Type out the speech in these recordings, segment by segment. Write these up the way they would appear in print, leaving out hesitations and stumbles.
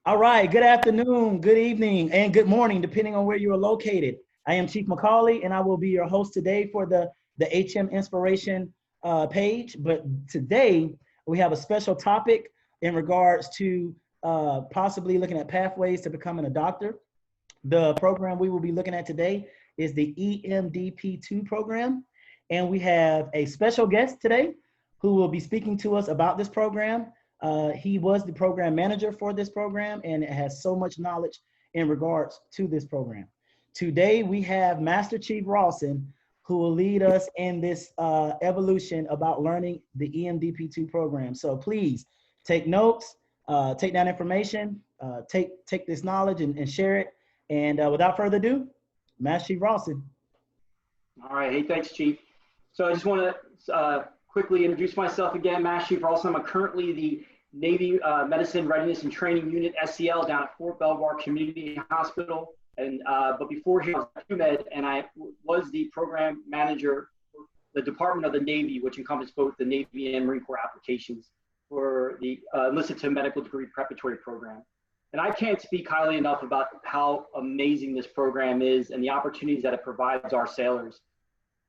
All right, good afternoon, good evening, and good morning, depending on where you are located. I am Chief McCauley, and I will be your host today for the HM Inspiration page. But today, we have a special topic in regards to possibly looking at pathways to becoming a doctor. The program we will be looking at today is the EMDP2 program. And we have a special guest today who will be speaking to us about this program. He was the program manager for this program and has so much knowledge in regards to this program. Today, we have Master Chief Rawson, who will lead us in this evolution about learning the EMDP2 program. So please take notes, take down information, take this knowledge and share it. And without further ado, Master Chief Rawson. All right. Hey, thanks, Chief. So I just want to quickly introduce myself again. Master Chief Rawson. I'm currently the Navy Medicine Readiness and Training Unit SEL down at Fort Belvoir Community Hospital. And but before here, I was at UMed, and I was the program manager for the Department of the Navy, which encompassed both the Navy and Marine Corps applications for the enlisted to medical degree preparatory program. And I can't speak highly enough about how amazing this program is and the opportunities that it provides our sailors.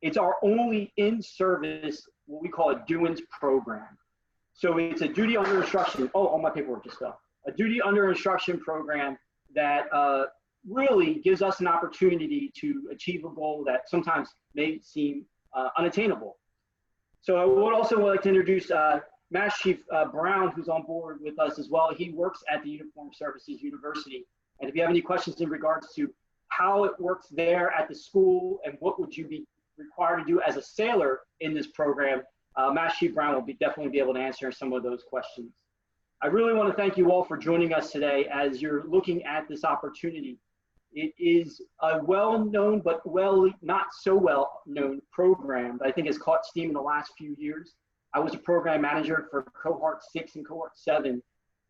It's our only in-service, what we call a DUINS program. So it's a duty under instruction. Oh, all my paperwork just fell. A duty under instruction program that really gives us an opportunity to achieve a goal that sometimes may seem unattainable. So I would also like to introduce Master Chief Brown, who's on board with us as well. He works at the Uniformed Services University. And if you have any questions in regards to how it works there at the school and what would you be required to do as a sailor in this program, Master Chief Brown will definitely be able to answer some of those questions. I really want to thank you all for joining us today as you're looking at this opportunity. It is a well-known but not so well-known program that I think has caught steam in the last few years. I was a program manager for cohort 6 and cohort 7.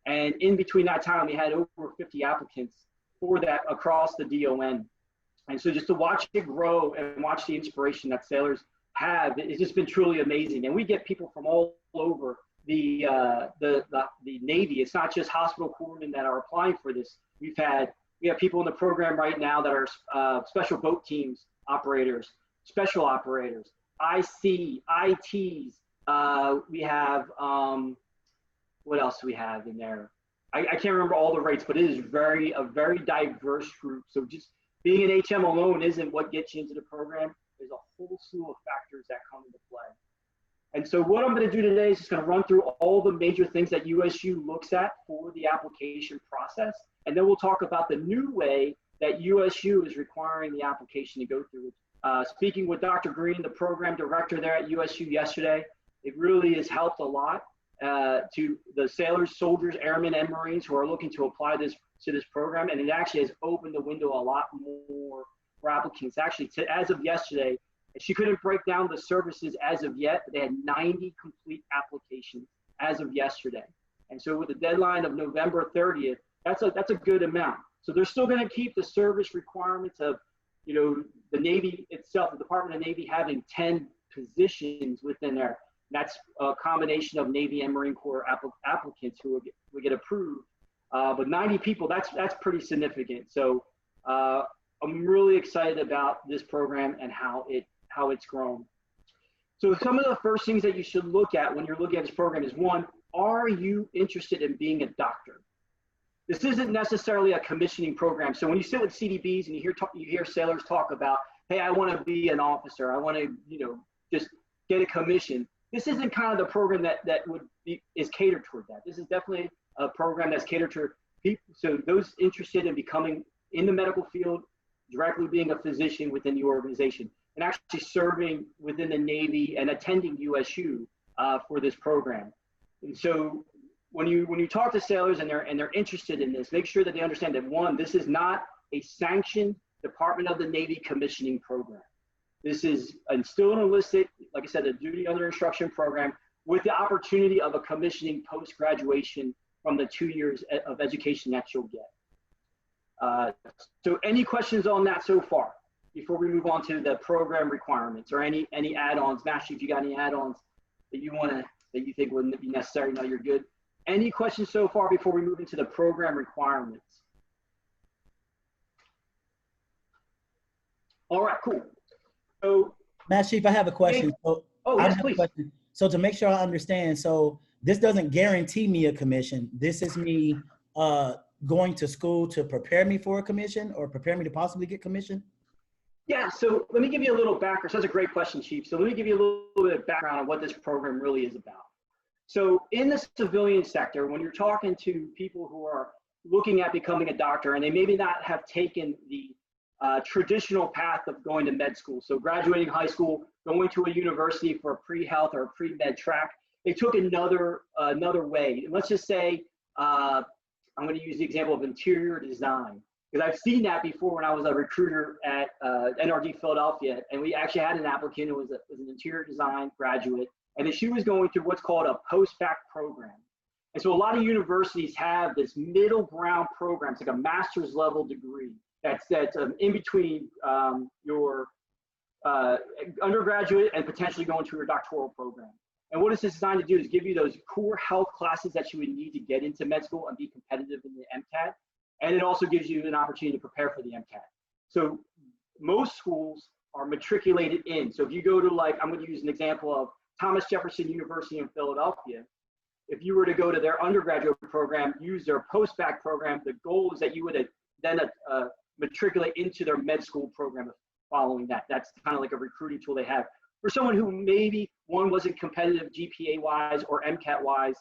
And in between that time, we had over 50 applicants for that across the DON. And so just to watch it grow and watch the inspiration that sailors have, it's just been truly amazing. And we get people from all over the Navy. It's not just hospital corpsmen that are applying for this. We have people in the program right now that are special boat teams operators, special operators, IC, ITs. We have, what else do we have in there? I can't remember all the rates, but it is a very diverse group. So just being an HM alone isn't what gets you into the program. There's a whole slew of factors that come into play. And so what I'm going to do today is just going to run through all the major things that USU looks at for the application process. And then we'll talk about the new way that USU is requiring the application to go through. Speaking with Dr. Green, the program director there at USU yesterday, it really has helped a lot to the sailors, soldiers, airmen, and Marines who are looking to apply to this program. And it actually has opened the window a lot more for applicants. Actually, as of yesterday, she couldn't break down the services as of yet, but they had 90 complete applications as of yesterday. And so with the deadline of November 30th, that's a good amount. So they're still going to keep the service requirements of, the Navy itself, the Department of Navy having 10 positions within there. That's a combination of Navy and Marine Corps applicants who will get approved. But 90 people, that's pretty significant. So I'm really excited about this program and how it's grown. So some of the first things that you should look at when you're looking at this program is, one, are you interested in being a doctor? This isn't necessarily a commissioning program. So when you sit with CDBs and you hear sailors talk about, hey, I want to be an officer, I want to, just get a commission. This isn't kind of the program that is catered toward that. This is definitely a program that's catered to people. So those interested in becoming in the medical field, directly being a physician within the organization, and actually serving within the Navy and attending USU for this program. And so when you talk to sailors and they're interested in this, make sure that they understand that, one, this is not a sanctioned Department of the Navy commissioning program. This is still an enlisted, like I said, a duty under instruction program with the opportunity of a commissioning post-graduation from the 2 years of education that you'll get. So any questions on that so far before we move on to the program requirements or any add-ons? Master, if you got any add-ons that you think wouldn't be necessary, no, you're good. Any questions so far before we move into the program requirements? All right, cool. So, Master Chief, I have a question. So, oh, yes, please. So to make sure I understand, so this doesn't guarantee me a commission. This is me going to school to prepare me for a commission or prepare me to possibly get commission? Yeah, so let me give you a little background. So that's a great question, Chief. So let me give you a little bit of background on what this program really is about. So in the civilian sector, when you're talking to people who are looking at becoming a doctor and they maybe not have taken the traditional path of going to med school, so graduating high school, going to a university for a pre-health or a pre-med track, they took another way. And let's just say, I'm going to use the example of interior design, because I've seen that before when I was a recruiter at NRD Philadelphia, and we actually had an applicant who was an interior design graduate, and then she was going through what's called a post-bac program. And so a lot of universities have this middle ground program. It's like a master's level degree that's in between your undergraduate and potentially going to your doctoral program. And what it's designed to do is give you those core health classes that you would need to get into med school and be competitive in the MCAT. And it also gives you an opportunity to prepare for the MCAT. So most schools are matriculated in. So if you go to, like, I'm going to use an example of Thomas Jefferson University in Philadelphia. If you were to go to their undergraduate program, use their post-bac program, the goal is that you would then matriculate into their med school program following that. That's kind of like a recruiting tool they have for someone who maybe one wasn't competitive GPA-wise or MCAT-wise,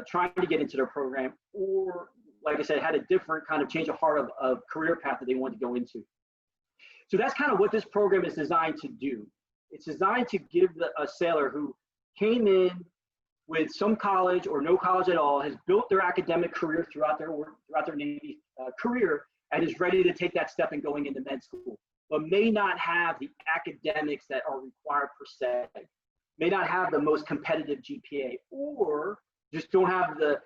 trying to get into their program, or like I said, had a different kind of change of heart of career path that they wanted to go into. So that's kind of what this program is designed to do. It's designed to give a sailor who came in with some college or no college at all, has built their academic career throughout their work, throughout their Navy career, and is ready to take that step in going into med school, but may not have the academics that are required per se, may not have the most competitive GPA, or just don't have the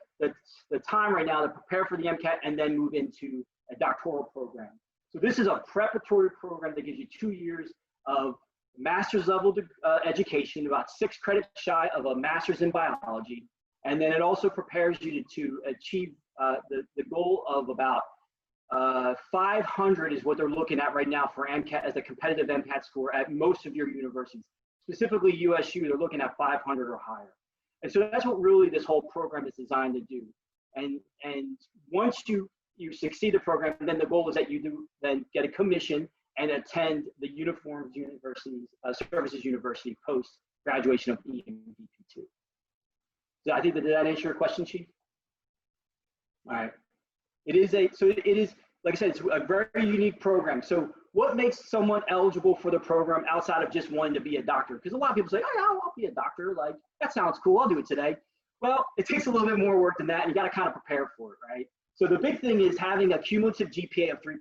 time right now to prepare for the MCAT and then move into a doctoral program. So this is a preparatory program that gives you 2 years of master's level education, about 6 credits shy of a master's in biology. And then it also prepares you to achieve the goal of about 500 is what they're looking at right now for MCAT as a competitive MCAT score at most of your universities. Specifically USU, they're looking at 500 or higher. And so that's what really this whole program is designed to do. And once you succeed the program, then the goal is that you do then get a commission and attend the Uniformed Universities Services University post graduation of EMDP2. So I think did that answer your question, Chief? All right. It is like I said, it's a very unique program. So what makes someone eligible for the program outside of just wanting to be a doctor? Because a lot of people say, oh yeah, I'll be a doctor. Like, that sounds cool, I'll do it today. Well, it takes a little bit more work than that, and you gotta kind of prepare for it, right? So the big thing is having a cumulative GPA of 3.2.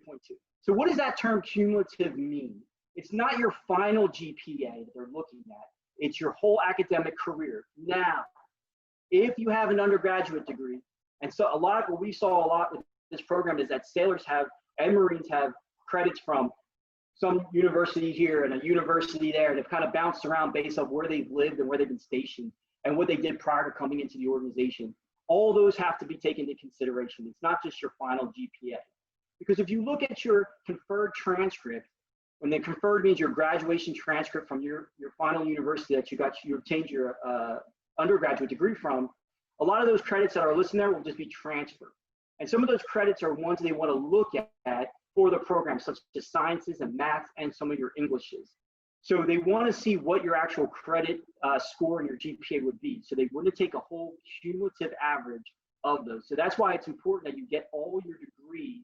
So what does that term cumulative mean? It's not your final GPA that they're looking at. It's your whole academic career. Now, if you have an undergraduate degree, and so what we saw a lot with this program is that sailors have and Marines have credits from some university here and a university there, and they've kind of bounced around based on where they've lived and where they've been stationed and what they did prior to coming into the organization. All those have to be taken into consideration. It's not just your final GPA. Because if you look at your conferred transcript, when the conferred means your graduation transcript from your final university that you obtained your undergraduate degree from, a lot of those credits that are listed there will just be transferred. And some of those credits are ones they want to look at for the program, such as sciences and math and some of your Englishes. So they want to see what your actual credit score and your GPA would be. So they want to take a whole cumulative average of those. So that's why it's important that you get all your degrees,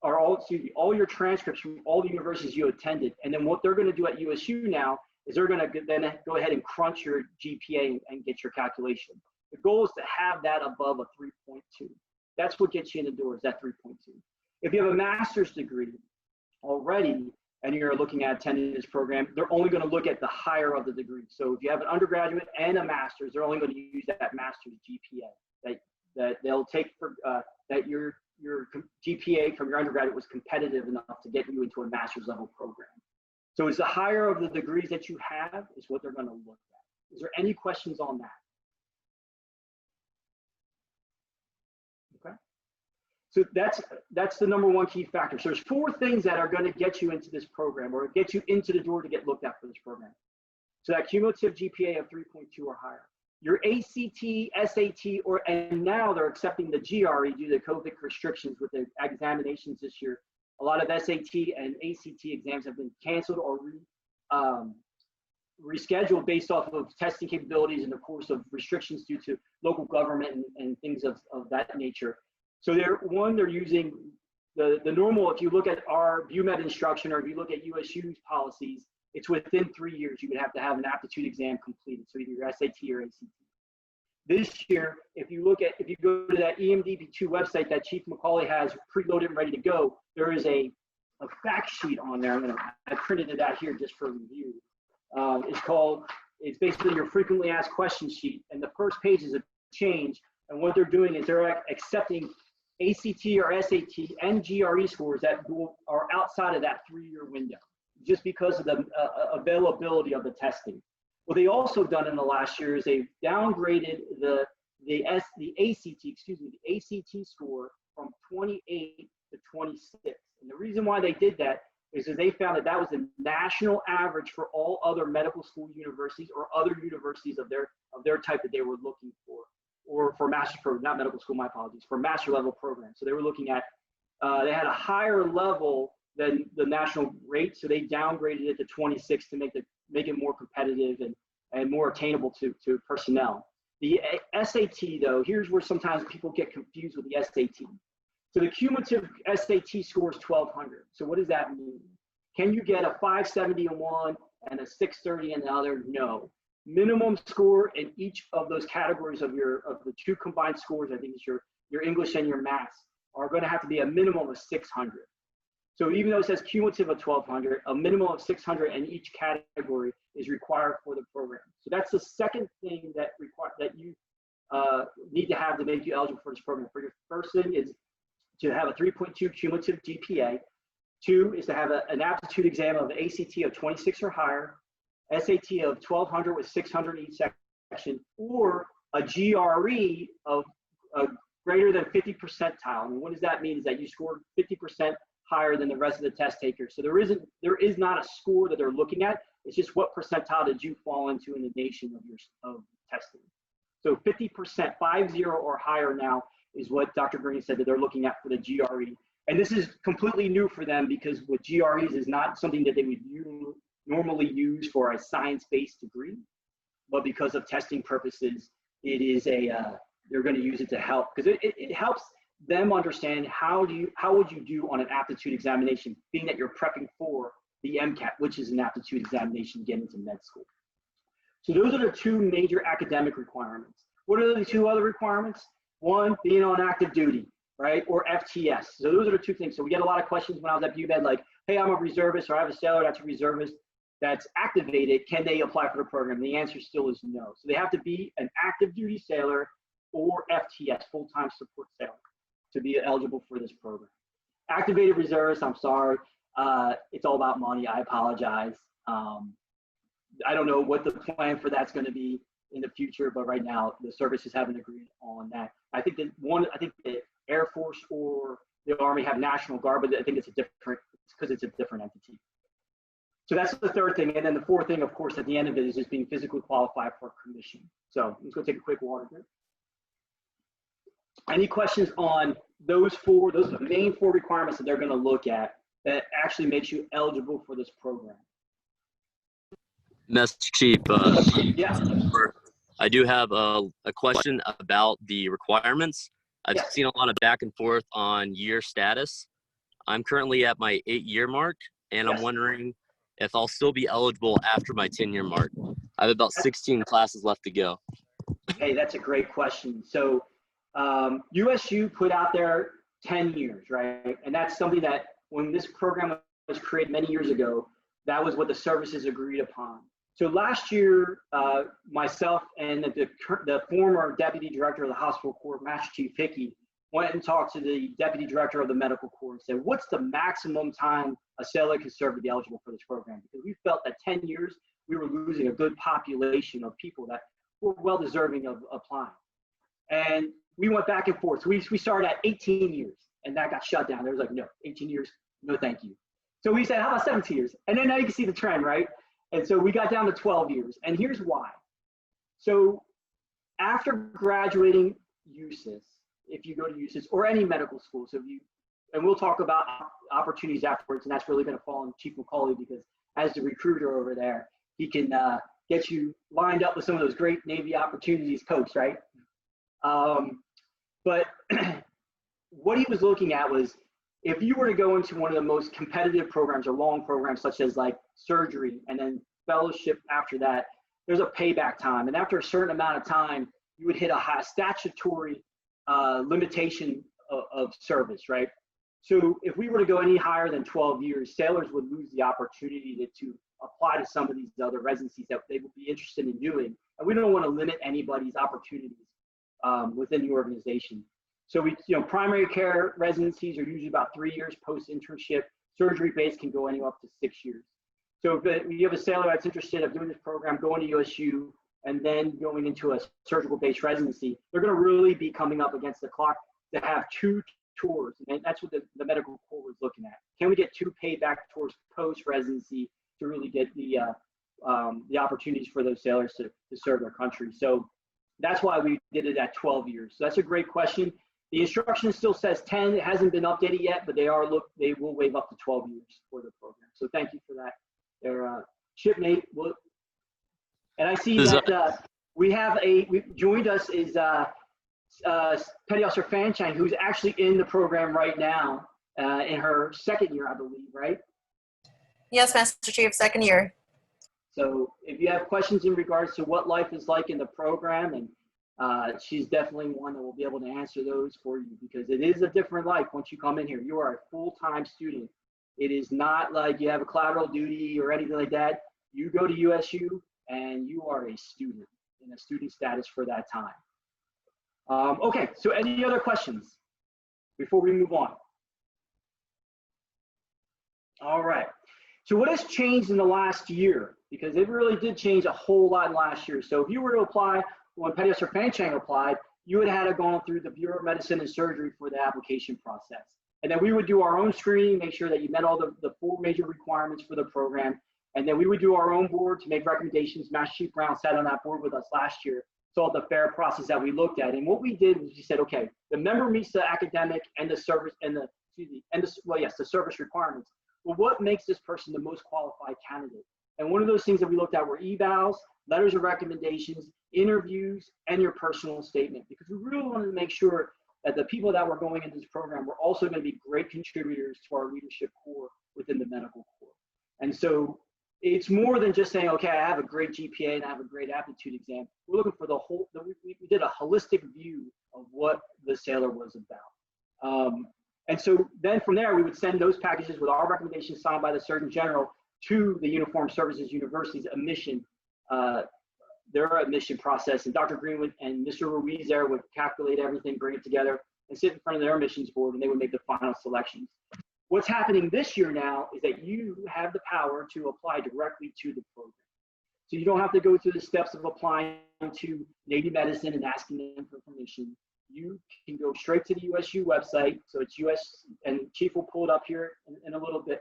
or all your transcripts from all the universities you attended. And then what they're going to do at USU now is they're going to then go ahead and crunch your GPA and get your calculation. The goal is to have that above a 3.2. That's what gets you in the door, is that 3.2. If you have a master's degree already and you're looking at attending this program, they're only going to look at the higher of the degrees. So if you have an undergraduate and a master's, they're only going to use that master's GPA that they'll take for that your GPA from your undergraduate was competitive enough to get you into a master's level program. So it's the higher of the degrees that you have is what they're going to look at. Is there any questions on that? So that's the number one key factor. So there's 4 things that are going to get you into this program or get you into the door to get looked at for this program. So that cumulative GPA of 3.2 or higher. Your ACT, SAT, and now they're accepting the GRE due to COVID restrictions with the examinations this year. A lot of SAT and ACT exams have been canceled or rescheduled based off of testing capabilities and of course of restrictions due to local government and things of that nature. So they're using the normal, if you look at our BUMED instruction or if you look at USU's policies, it's within 3 years you would have to have an aptitude exam completed, so either your SAT or ACT. This year, if you go to that EMDP2 website that Chief McCauley has preloaded and ready to go, there is a fact sheet on there. I printed it out here just for review. It's basically your frequently asked questions sheet, and the first page is a change, and what they're doing is they're accepting ACT or SAT and GRE scores that are outside of that 3-year window, just because of the availability of the testing. What they also done in the last year is they've downgraded the ACT score from 28 to 26. And the reason why they did that is that they found that was the national average for all other medical school universities or other universities of their type that they were looking for, or for master's program, not medical school, my apologies, for master level programs. So they were looking at, they had a higher level than the national rate, so they downgraded it to 26 to make it more competitive and more attainable to personnel. The SAT, though, here's where sometimes people get confused with the SAT. So the cumulative SAT score is 1200. So what does that mean? Can you get a 570 in one and a 630 in the other? No. Minimum score in each of those categories of the 2 combined scores, I think it's your English and your math, are going to have to be a minimum of 600. So even though it says cumulative of 1200, a minimum of 600 in each category is required for the program. So that's the second thing that you need to have to make you eligible for this program. For your first thing is to have a 3.2 cumulative GPA. 2 is to have an aptitude exam of ACT of 26 or higher, SAT of 1200 with 600 in each section, or a GRE of greater than 50 percentile. And what does that mean? Is that you scored 50% higher than the rest of the test takers. So there is not a score that they're looking at. It's just what percentile did you fall into in the nation of testing. So 50%, 50 or higher now is what Dr. Green said that they're looking at for the GRE. And this is completely new for them because with GREs is not something that they would normally use for a science-based degree, but because of testing purposes, it is they're going to use it to help, because it helps them understand how would you do on an aptitude examination, being that you're prepping for the MCAT, which is an aptitude examination to get into med school. So those are the 2 major academic requirements. What are the 2 other requirements? 1, being on active duty, right? Or FTS. So those are the 2 things. So we get a lot of questions when I was at BUMED, like, hey, I'm a reservist, or I have a sailor that's a reservist that's activated. Can they apply for the program? The answer still is no. So they have to be an active duty sailor or FTS, full-time support sailor, to be eligible for this program. Activated reservists, I'm sorry. It's all about money. I apologize. I don't know what the plan for that's going to be in the future, but right now the services haven't agreed on that. I think the Air Force or the Army have National Guard, but I think it's because it's a different entity. So that's the 3rd thing. And then the 4th thing, of course, at the end of it is just being physically qualified for commission. So let's go take a quick water break. Any questions on those 4? Those are the main 4 requirements that they're going to look at that actually makes you eligible for this program. Master Chief, Yeah. I do have a question about the requirements. I've seen a lot of back and forth on year status. I'm currently at my 8-year mark, and I'm wondering if I'll still be eligible after my 10-year mark. I have about 16 classes left to go. Hey, that's a great question. So USU put out there 10 years, right? And that's something that when this program was created many years ago, that was what the services agreed upon. So last year, myself and the former deputy director of the hospital corps, Master Chief Hickey, went and talked to the deputy director of the medical corps and said, what's the maximum time a sailor can serve to be eligible for this program? Because we felt that 10 years, we were losing a good population of people that were well deserving of applying. And we went back and forth. So we started at 18 years. and that got shut down. There was like, no, 18 years, no thank you. So we said, how about 17 years? And then now you can see the trend, right? And so we got down to 12 years, and here's why. So after graduating USIS, if you go to USIS or any medical school, so if you, and we'll talk about opportunities afterwards, and that's really going to fall on Chief McCauley, because as the recruiter over there, he can get you lined up with some of those great Navy opportunities posts, right? But what he was looking at was, if you were to go into one of the most competitive programs or long programs, such as like surgery and then fellowship after that, there's a payback time. And after a certain amount of time, you would hit a high statutory limitation of service, right? So if we were to go any higher than 12 years, sailors would lose the opportunity to apply to some of these other residencies that they would be interested in doing. And we don't want to limit anybody's opportunities within the organization. So we, primary care residencies are usually about 3 years post-internship. Surgery-based can go anywhere up to 6 years. So if you have a sailor that's interested in doing this program, going to USU, and then going into a surgical-based residency, they're going to really be coming up against the clock to have 2 tours. And that's what the medical corps was looking at. Can we get 2 payback tours post-residency to really get the opportunities for those sailors to serve their country? So that's why we did it at 12 years. So that's a great question. The instruction still says 10. It hasn't been updated yet, but they will waive up to 12 years for the program. So thank you for that. Their shipmate will, and I see that we joined us is Petty Officer Fan Chang, who's actually in the program right now in her 2nd year, I believe, right? Yes, Master Chief, 2nd year. So if you have questions in regards to what life is like in the program, and she's definitely one that will be able to answer those for you, because it is a different life once you come in here. You are a full-time student. It is not like you have a collateral duty or anything like that. You go to USU and you are a student in a student status for that time. Okay, so any other questions before we move on? All right. So what has changed in the last year? Because it really did change a whole lot last year. So if you were to apply, when Petty Officer Fan Chang applied, you would have had to gone through the Bureau of Medicine and Surgery for the application process. And then we would do our own screening, make sure that you met all the 4 major requirements for the program. And then we would do our own board to make recommendations. Master Chief Brown sat on that board with us last year, saw the fair process that we looked at. And what we did was we said, okay, the member meets the academic and the service and the service requirements. Well, what makes this person the most qualified candidate? And one of those things that we looked at were evals, letters of recommendations, interviews, and your personal statement, because we really wanted to make sure that the people that were going into this program were also going to be great contributors to our leadership corps within the medical corps. And so it's more than just saying, okay, I have a great GPA and I have a great aptitude exam. We're looking for the whole, we did a holistic view of what the sailor was about. And so then from there, we would send those packages with our recommendations signed by the Surgeon General to the Uniformed Services University's admission, their admission process. And Dr. Greenwood and Mr. Ruiz there would calculate everything, bring it together, and sit in front of their admissions board, and they would make the final selections. What's happening this year now is that you have the power to apply directly to the program. So you don't have to go through the steps of applying to Navy Medicine and asking them for permission. You can go straight to the USU website. So it's US, and Chief will pull it up here in a little bit,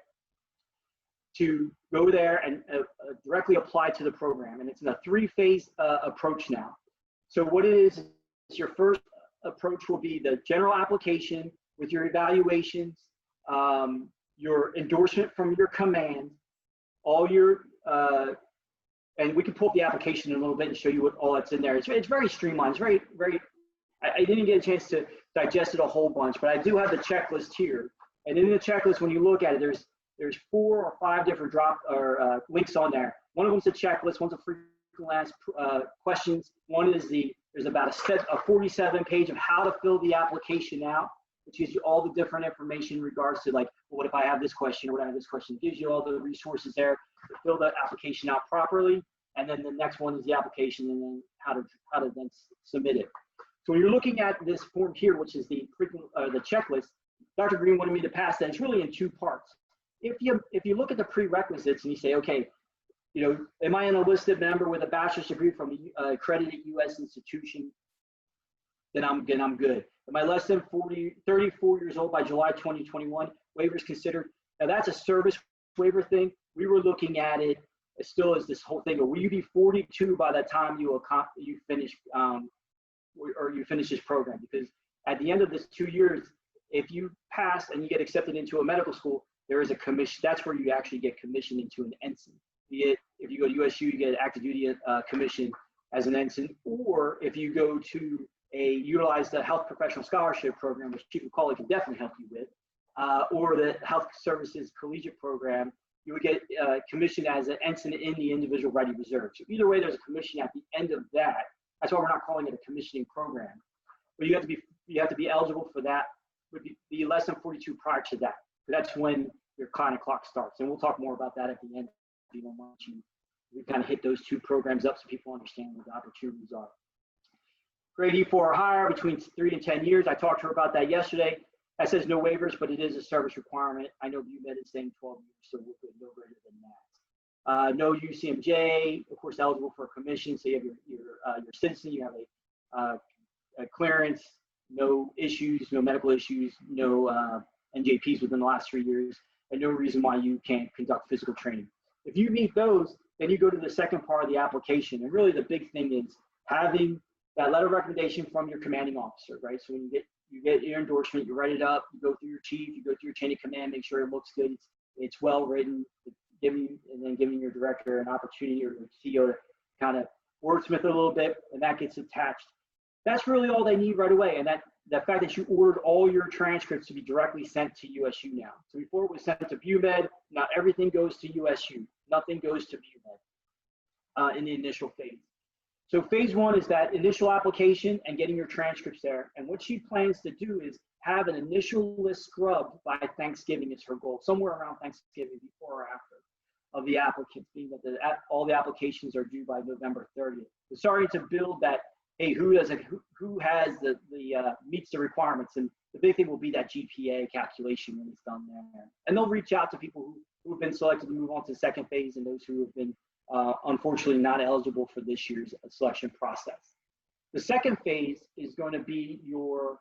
to go there and directly apply to the program. And it's in a 3-phase approach now. So what it is your first approach will be the general application with your evaluations, your endorsement from your command, all your, and we can pull up the application in a little bit and show you what all that's in there. It's very streamlined. It's very, I didn't get a chance to digest it a whole bunch, but I do have the checklist here. And in the checklist, when you look at it, there's 4 or 5 different links on there. One of them's a checklist, one's a frequently asked questions. One is there's about a 47-page of how to fill the application out, which gives you all the different information in regards to, like, well, what if I have this question or what if I have this question? It gives you all the resources there to fill the application out properly. And then the next one is the application, and then how to then submit it. So when you're looking at this form here, which is the checklist, Dr. Green wanted me to pass that. It's really in 2 parts. If you look at the prerequisites and you say, okay, am I an enlisted member with a bachelor's degree from an accredited U.S. institution? Then I'm good. Am I less than 34 years old by July 2021? Waivers considered. Now that's a service waiver thing. We were looking at it as still as this whole thing. But will you be 42 by the time you finish or you finish this program? Because at the end of this 2 years, if you pass and you get accepted into a medical school, there is a commission. That's where you actually get commissioned into an ensign. Be it if you go to USU, you get active duty commission as an ensign, or if you go to utilize the health professional scholarship program, which Chief McCauley can definitely help you with, or the health services collegiate program, you would get commissioned as an ensign in the individual ready reserve. So either way, there's a commission at the end of that. That's why we're not calling it a commissioning program. But you have to be eligible for that. Would be less than 42 prior to that. So that's when your kind of clock starts. And we'll talk more about that at the end. We kind of hit those two programs up so people understand what the opportunities are. Grade E4 or higher between 3 and 10 years. I talked to her about that yesterday. That says no waivers, but it is a service requirement. I know UMed is saying 12 years, so we'll put no greater than that. No UCMJ, of course, eligible for a commission. So you have your citizen, you have a clearance, no issues, no medical issues, no NJPs within the last 3 years, and no reason why you can't conduct physical training. If you meet those, then you go to the second part of the application. And really the big thing is having that letter of recommendation from your commanding officer, right? So when you get your endorsement, you write it up, you go through your chief, you go through your chain of command, make sure it looks good, it's well written, giving your director an opportunity or your CEO to kind of wordsmith it a little bit, and that gets attached. That's really all they need right away. And the fact that you ordered all your transcripts to be directly sent to USU now. So before it was sent to BUMED, now everything goes to USU. Nothing goes to BUMED in the initial phase. So phase one is that initial application and getting your transcripts there. And what she plans to do is have an initial list scrubbed by Thanksgiving is her goal, somewhere around Thanksgiving, before or after, of the applicants, being that all the applications are due by November 30th. So starting to build that, hey, who has the meets the requirements, and the big thing will be that GPA calculation when it's done there. And they'll reach out to people who have been selected to move on to the second phase and those who have been unfortunately not eligible for this year's selection process. The second phase is going to be your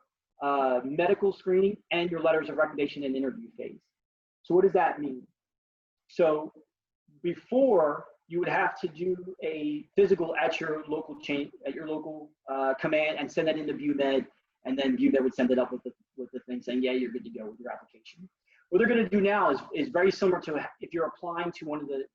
medical screening and your letters of recommendation and interview phase. So what does that mean? So before, you would have to do a physical at your local command and send that into BUMED, and then BUMED would send it up with the thing saying, yeah, you're good to go with your application. What they're going to do now is very similar to if you're applying to one of the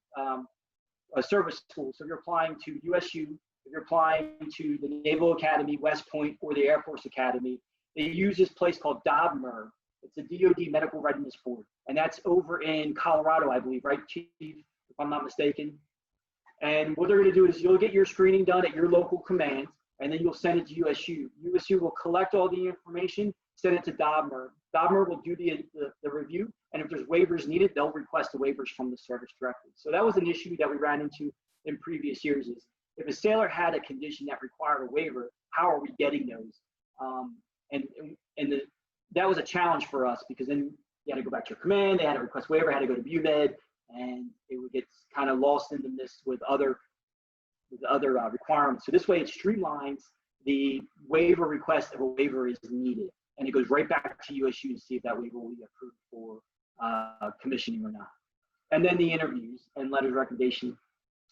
service schools. So if you're applying to USU, if you're applying to the Naval Academy, West Point, or the Air Force Academy, they use this place called DOBMER. It's a DoD Medical Readiness Board, and that's over in Colorado, I believe, right, Chief, if I'm not mistaken. And what they're going to do is you'll get your screening done at your local command, and then you'll send it to USU. USU will collect all the information, send it to DOBMER. DOBMER will do the review, and if there's waivers needed, they'll request the waivers from the service directly. So that was an issue that we ran into in previous years is if a sailor had a condition that required a waiver, how are we getting those? That was a challenge for us because then you had to go back to your command, they had to request waiver, had to go to BUMED, and it would get kind of lost in the mist with other requirements. So this way it streamlines the waiver request if a waiver is needed. And it goes right back to USU to see if that waiver will be approved for commissioning or not. And then the interviews and letters of recommendation.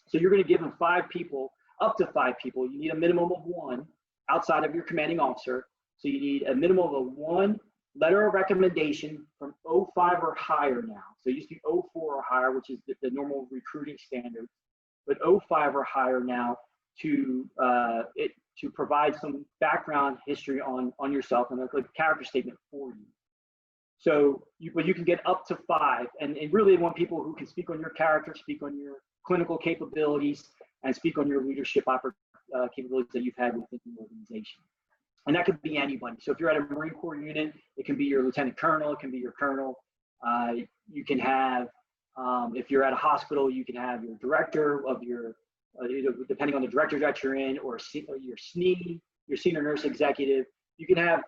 So you're going to give them 5 people, up to 5 people. You need a minimum of 1 outside of your commanding officer. So you need a minimum of 1 letter of recommendation from 05 or higher now. So it used to be 04 or higher, which is the normal recruiting standard, but 05 or higher now to provide some background history on yourself and a character statement for you. So but you can get up to 5, and really want people who can speak on your character, speak on your clinical capabilities, and speak on your leadership capabilities that you've had within the organization. And that could be anybody. So if you're at a Marine Corps unit, it can be your lieutenant colonel, it can be your colonel. You can have, if you're at a hospital, you can have your director of your, depending on the director that you're in, or your SNE, your senior nurse executive. You can have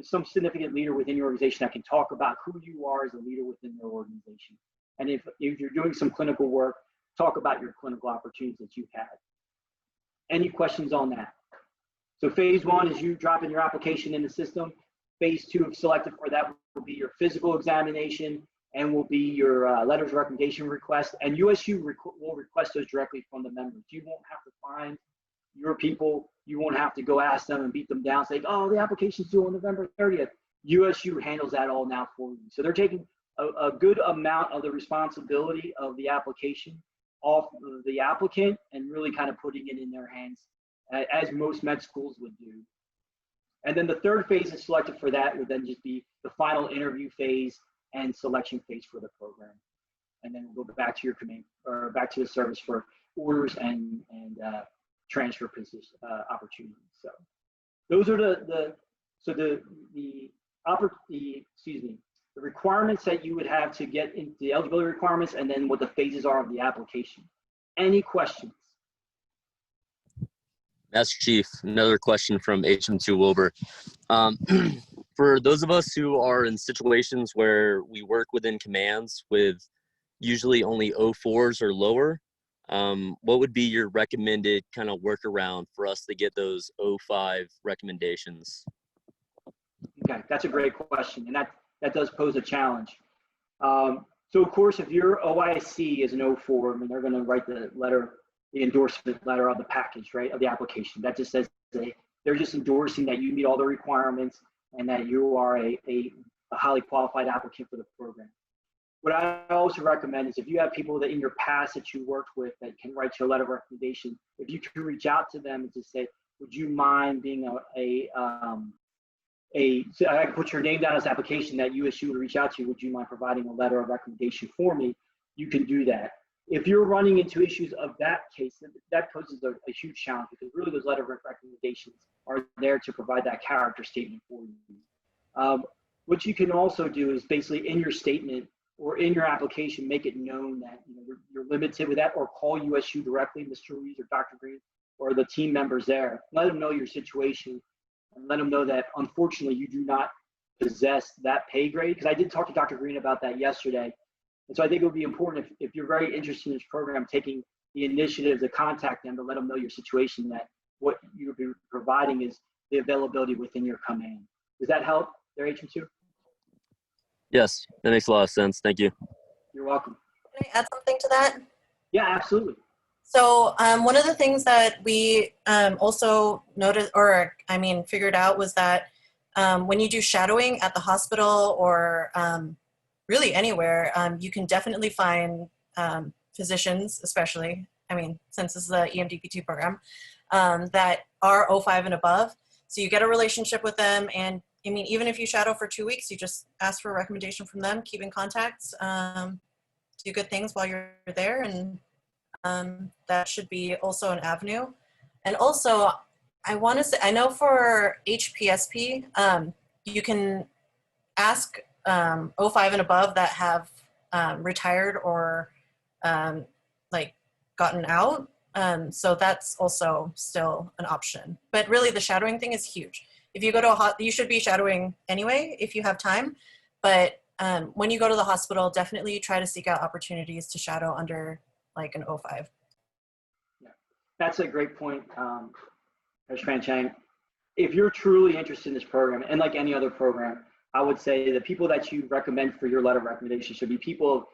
some significant leader within your organization that can talk about who you are as a leader within their organization. And if you're doing some clinical work, talk about your clinical opportunities that you've had. Any questions on that? So phase one is you dropping your application in the system. Phase two, if selected for that, will be your physical examination and will be your letters of recommendation request. And USU will request those directly from the members. You won't have to find your people. You won't have to go ask them and beat them down, saying, oh, the application's due on November 30th. USU handles that all now for you. So they're taking a good amount of the responsibility of the application off of the applicant and really kind of putting it in their hands, as most med schools would do. And then the third phase is selected for that would then just be the final interview phase and selection phase for the program. And then we'll go back to your command or back to the service for orders and transfer position opportunities. So those are the requirements that you would have to get into the eligibility requirements, and then what the phases are of the application. Any questions? Master Chief, another question from HM2 Wilbur. For those of us who are in situations where we work within commands with usually only 04s or lower, what would be your recommended kind of workaround for us to get those 05 recommendations? Okay, that's a great question, and that does pose a challenge. So of course, if your OIC is an 04, I mean, they're going to write the endorsement letter of the package, right, of the application. That just says they're just endorsing that you meet all the requirements and that you are a highly qualified applicant for the program. What I also recommend is if you have people that in your past that you worked with that can write you a letter of recommendation, if you can reach out to them and just say, would you mind being so I can put your name down as application that USU would reach out to you, would you mind providing a letter of recommendation for me? You can do that. If you're running into issues of that case, that poses a huge challenge, because really those letter of recommendations are there to provide that character statement for you. What you can also do is basically in your statement or in your application, make it known that you're limited with that, or call USU directly, Mr. Ruiz or Dr. Green, or the team members there. Let them know your situation and let them know that unfortunately you do not possess that pay grade. Because I did talk to Dr. Green about that yesterday. And so I think it would be important if you're very interested in this program, taking the initiative to contact them to let them know your situation, that what you'll be providing is the availability within your command. Does that help there, HM2? Yes, that makes a lot of sense. Thank you. You're welcome. Can I add something to that? Yeah, absolutely. So one of the things that we also noticed, or I mean, figured out, was that when you do shadowing at the hospital or really anywhere, you can definitely find physicians, especially, I mean, since this is the EMDP2 program, that are 05 and above. So you get a relationship with them, and I mean, even if you shadow for 2 weeks, you just ask for a recommendation from them, keep in contact, do good things while you're there, and that should be also an avenue. And also, I want to say, I know for HPSP, you can ask 05 and above that have retired or like gotten out. So that's also still an option. But really, the shadowing thing is huge. If you go to you should be shadowing anyway if you have time. But when you go to the hospital, definitely try to seek out opportunities to shadow under like an 05. Yeah, that's a great point, Fan Chang. If you're truly interested in this program, and like any other program, I would say the people that you recommend for your letter of recommendation should be people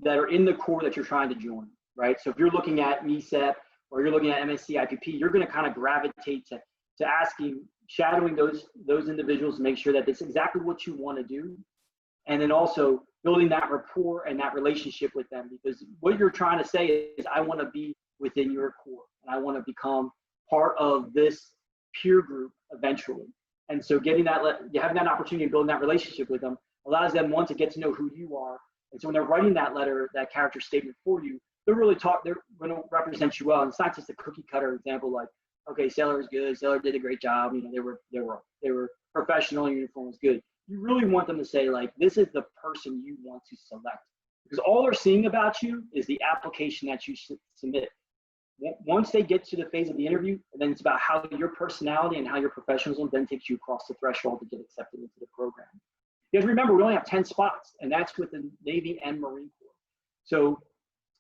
that are in the core that you're trying to join, right? So if you're looking at MECEP or you're looking at MSc IPP, you're going to kind of gravitate to asking, shadowing those individuals to make sure that it's exactly what you want to do. And then also building that rapport and that relationship with them, because what you're trying to say is, I want to be within your core and I want to become part of this peer group eventually. And so having that opportunity and building that relationship with them allows them, one, to get to know who you are. And so when they're writing that letter, that character statement for you, they're going to represent you well. And it's not just a cookie cutter example like, okay, Sailor is good, Sailor did a great job, they were professional, uniform was good. You really want them to say, like, this is the person you want to select, because all they're seeing about you is the application that you submit. Once they get to the phase of the interview, then it's about how your personality and how your professionalism then takes you across the threshold to get accepted into the program. Because remember, we only have 10 spots, and that's with the Navy and Marine Corps. So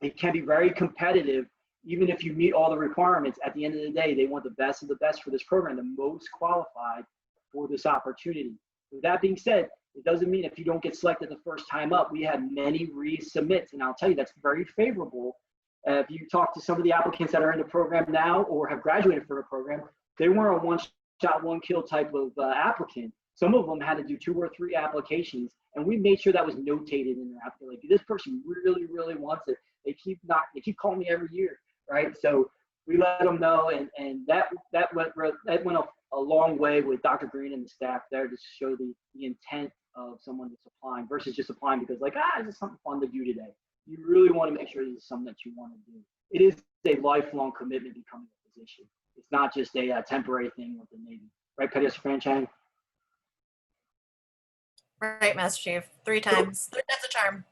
it can be very competitive even if you meet all the requirements, at the end of the day, they want the best of the best for this program, the most qualified for this opportunity. With that being said, it doesn't mean if you don't get selected the first time up. We had many resubmits, and I'll tell you that's very favorable. If you talk to some of the applicants that are in the program now or have graduated from the program, they weren't a one-shot, one-kill type of applicant. Some of them had to do 2 or 3 applications, and we made sure that was notated in their application. Like, this person really, really wants it. They keep calling me every year, right? So we let them know, and that went a long way with Dr. Green and the staff there to show the intent of someone that's applying versus just applying because like, is this something fun to do today? You really want to make sure this is something that you want to do. It is a lifelong commitment becoming a physician. It's not just a temporary thing with the Navy, right, Petty Officer Franchang? Right, Master Chief. 3 times. 3 times a charm.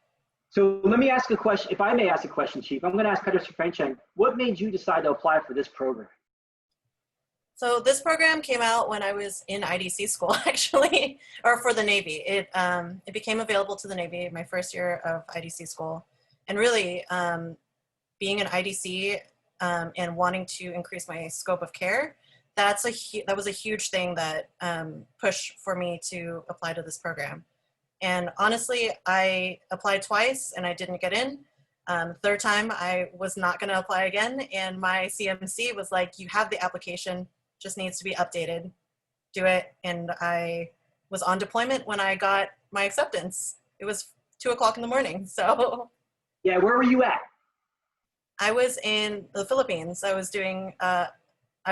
So let me ask a question. If I may ask a question, Chief, I'm going to ask Petty Officer Franchang, what made you decide to apply for this program? So this program came out when I was in IDC school, actually, or for the Navy. It became available to the Navy my first year of IDC school. And really, being an IDC and wanting to increase my scope of care, that was a huge thing that pushed for me to apply to this program. And honestly, I applied twice and I didn't get in. Third time, I was not going to apply again. And my CMC was like, you have the application, just needs to be updated. Do it. And I was on deployment when I got my acceptance. It was 2 o'clock in the morning. So yeah, where were you at? I was in the Philippines. I was doing, I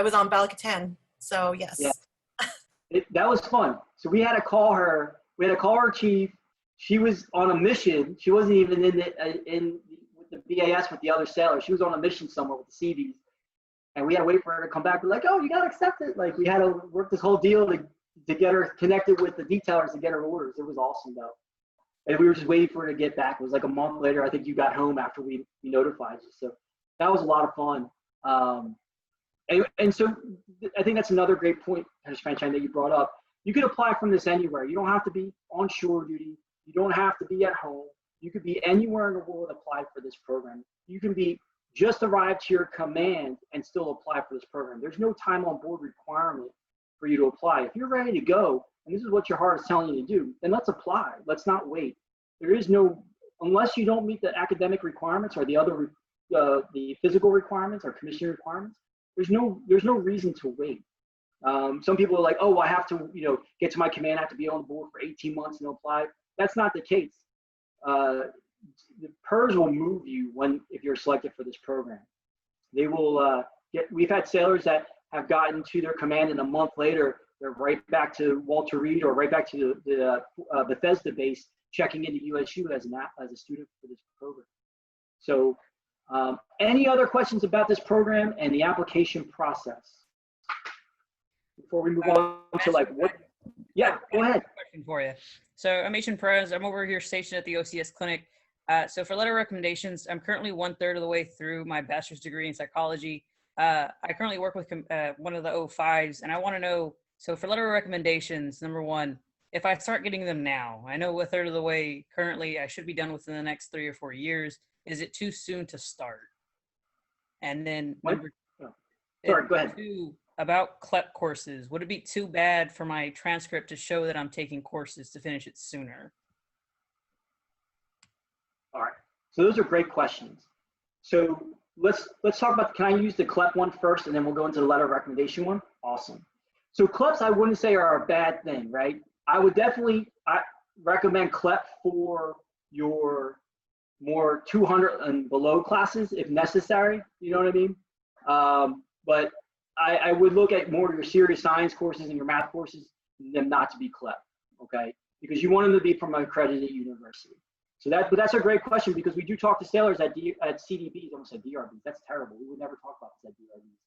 was on Balcatan. So yes. Yeah. That was fun. So we had to call her. We had to call her chief. She was on a mission. She wasn't even with the BAS with the other sailors. She was on a mission somewhere with the CVs. And we had to wait for her to come back. We're like, oh, you got to accept it. Like, we had to work this whole deal to get her connected with the detailers to get her orders. It was awesome, though. And we were just waiting for her to get back. It was like a month later. I think you got home after we notified you. So that was a lot of fun. And so I think that's another great point, Franchine, that you brought up. You can apply from this anywhere. You don't have to be on shore duty. You don't have to be at home. You could be anywhere in the world apply for this program. You can be just arrived to your command and still apply for this program. There's no time on board requirement for you to apply. If you're ready to go, and this is what your heart is telling you to do, then let's apply. Let's not wait. There is no, unless you don't meet the academic requirements or the other, the physical requirements or commission requirements, there's no reason to wait. Some people are like, oh, I have to, get to my command, I have to be on board for 18 months and apply. That's not the case. The PERS will move you if you're selected for this program. They will we've had sailors that have gotten to their command and a month later, they're right back to Walter Reed or right back to the Bethesda base, checking into USU as a student for this program. So any other questions about this program and the application process? Before we move on to like what? Yeah, go ahead. Question for you. So I'm Asian Perez. I'm over here stationed at the OCS clinic. So for letter recommendations, I'm currently 1/3 of the way through my bachelor's degree in psychology. I currently work with one of the O5s, and I want to know, so for letter recommendations, number 1, if I start getting them now, I know 1/3 of the way currently, I should be done within the next 3 or 4 years. Is it too soon to start? And then number sorry, go ahead. 2, about CLEP courses, would it be too bad for my transcript to show that I'm taking courses to finish it sooner? All right, so those are great questions. So let's talk about, can I use the CLEP one first and then we'll go into the letter of recommendation one? Awesome. So CLEPs I wouldn't say are a bad thing, right? I would definitely recommend CLEP for your more 200 and below classes if necessary, you know what I mean? But I would look at more of your serious science courses and your math courses, them not to be CLEP, okay? Because you want them to be from an accredited university. So that's a great question, because we do talk to sailors at CDBs, I almost said DRBs, that's terrible. We would never talk about this at DRBs.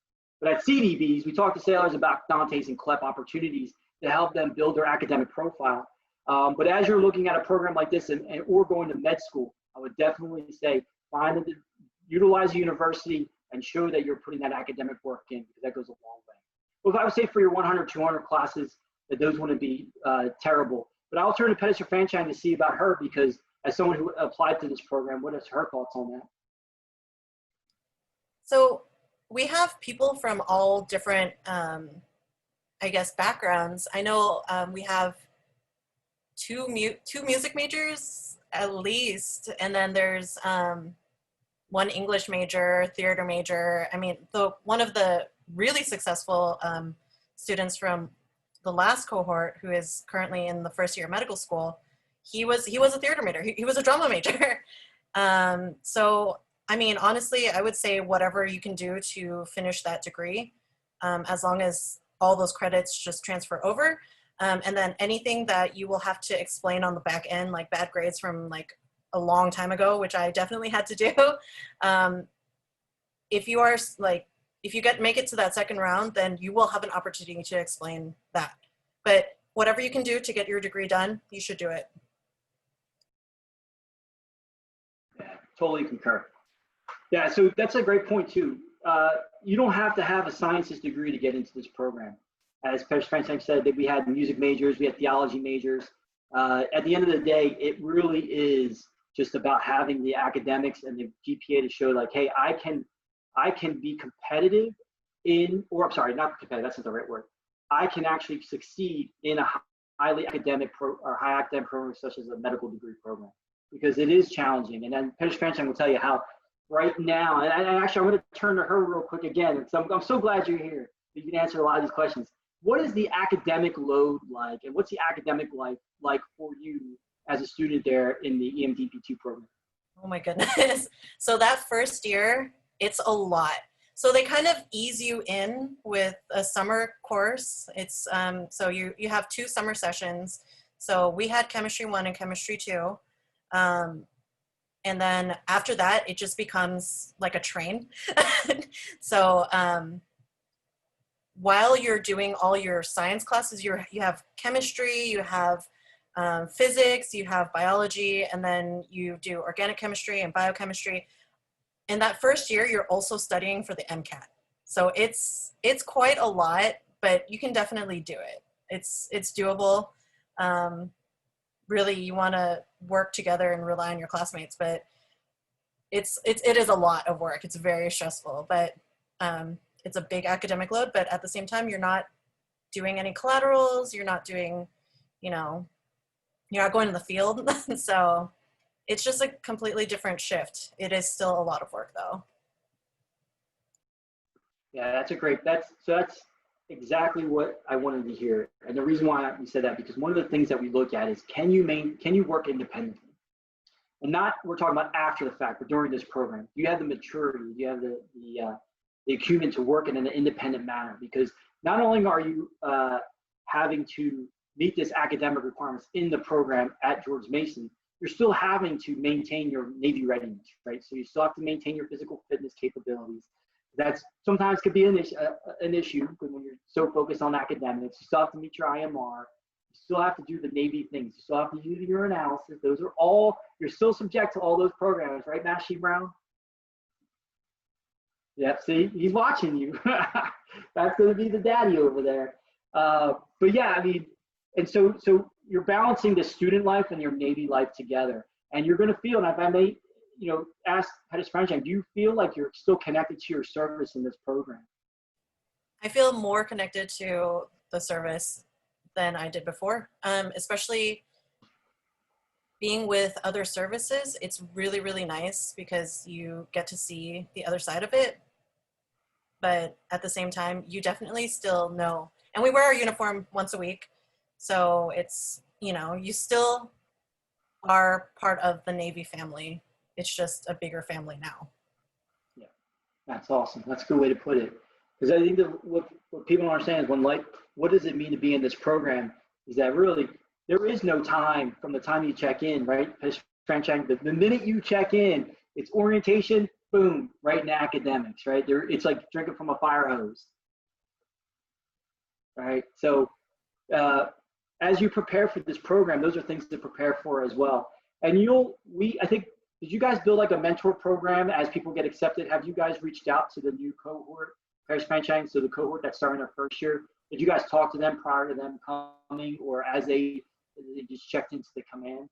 But at CDBs, we talk to sailors about Dante's and CLEP opportunities to help them build their academic profile. But as you're looking at a program like this or going to med school, I would definitely say utilize the university and show that you're putting that academic work in, because that goes a long way. Well, if I would say for your 100, 200 classes, that those wouldn't be terrible. But I'll turn to Petty Officer Franchine to see about her, because as someone who applied to this program, what is her thoughts on that? So we have people from all different, I guess, backgrounds. I know we have two music majors at least, and then there's one English major, theater major. I mean, one of the really successful students from the last cohort, who is currently in the first year of medical school, he was a theater major. He was a drama major. So, I mean, honestly, I would say whatever you can do to finish that degree, as long as all those credits just transfer over. And then anything that you will have to explain on the back end, like bad grades from like a long time ago, which I definitely had to do. If you are like, if you make it to that second round, then you will have an opportunity to explain that. But whatever you can do to get your degree done, you should do it. Yeah, totally concur. Yeah, so that's a great point too. You don't have to have a sciences degree to get into this program. As Frank said, that we had music majors, we had theology majors. At the end of the day, it really is just about having the academics and the GPA to show like, hey, I can be competitive in, or I'm sorry, not competitive, that's not the right word. I can actually succeed in a highly academic high academic program such as a medical degree program, because it is challenging. And then Pettis Franchine will tell you how right now, and actually I'm going to turn to her real quick again. So I'm so glad you're here. You can answer a lot of these questions. What is the academic load like, and what's the academic life like for you as a student there in the EMDP2 program? Oh my goodness. So that first year, it's a lot. So they kind of ease you in with a summer course. It's so you have 2 summer sessions. So we had chemistry 1 and chemistry 2. And then after that, it just becomes like a train. So while you're doing all your science classes, you have chemistry, you have physics, you have biology, and then you do organic chemistry and biochemistry. In that first year, you're also studying for the MCAT. So it's quite a lot, but you can definitely do it. It's doable. Really, you want to work together and rely on your classmates, but it is a lot of work. It's very stressful, but it's a big academic load. But at the same time, you're not doing any collaterals. You're not doing, you're not going to the field. So it's just a completely different shift. It is still a lot of work though. Yeah, that's exactly what I wanted to hear. And the reason why we said that, because one of the things that we look at is, can you work independently? And not, we're talking about after the fact, but during this program. Do you have the maturity? Do you have the acumen to work in an independent manner? Because not only are you having to meet this academic requirements in the program at George Mason, you're still having to maintain your Navy readiness, right? So you still have to maintain your physical fitness capabilities. That's sometimes could be an issue when you're so focused on academics. You still have to meet your IMR. You still have to do the Navy things. You still have to do your analysis. Those are all, you're still subject to all those programs, right, Mashi Brown? Yep, see, he's watching you. That's going to be the daddy over there. But yeah, I mean, and so you're balancing the student life and your Navy life together. And you're going to feel, and if I may, ask Pettis Franchine, do you feel like you're still connected to your service in this program? I feel more connected to the service than I did before, especially being with other services. It's really, really nice because you get to see the other side of it. But at the same time, you definitely still know. And we wear our uniform once a week. So it's, you still are part of the Navy family. It's just a bigger family now. Yeah, that's awesome. That's a good way to put it. Because I think that what people don't understand is what does it mean to be in this program? Is that really there is no time from the time you check in, right? The minute you check in, it's orientation, boom, right into academics, right? It's like drinking from a fire hose, right? So as you prepare for this program, those are things to prepare for as well. And I think, did you guys build like a mentor program as people get accepted? Have you guys reached out to the new cohort, Pettis Franchine, so the cohort that's starting their first year? Did you guys talk to them prior to them coming, or as they just checked into the command?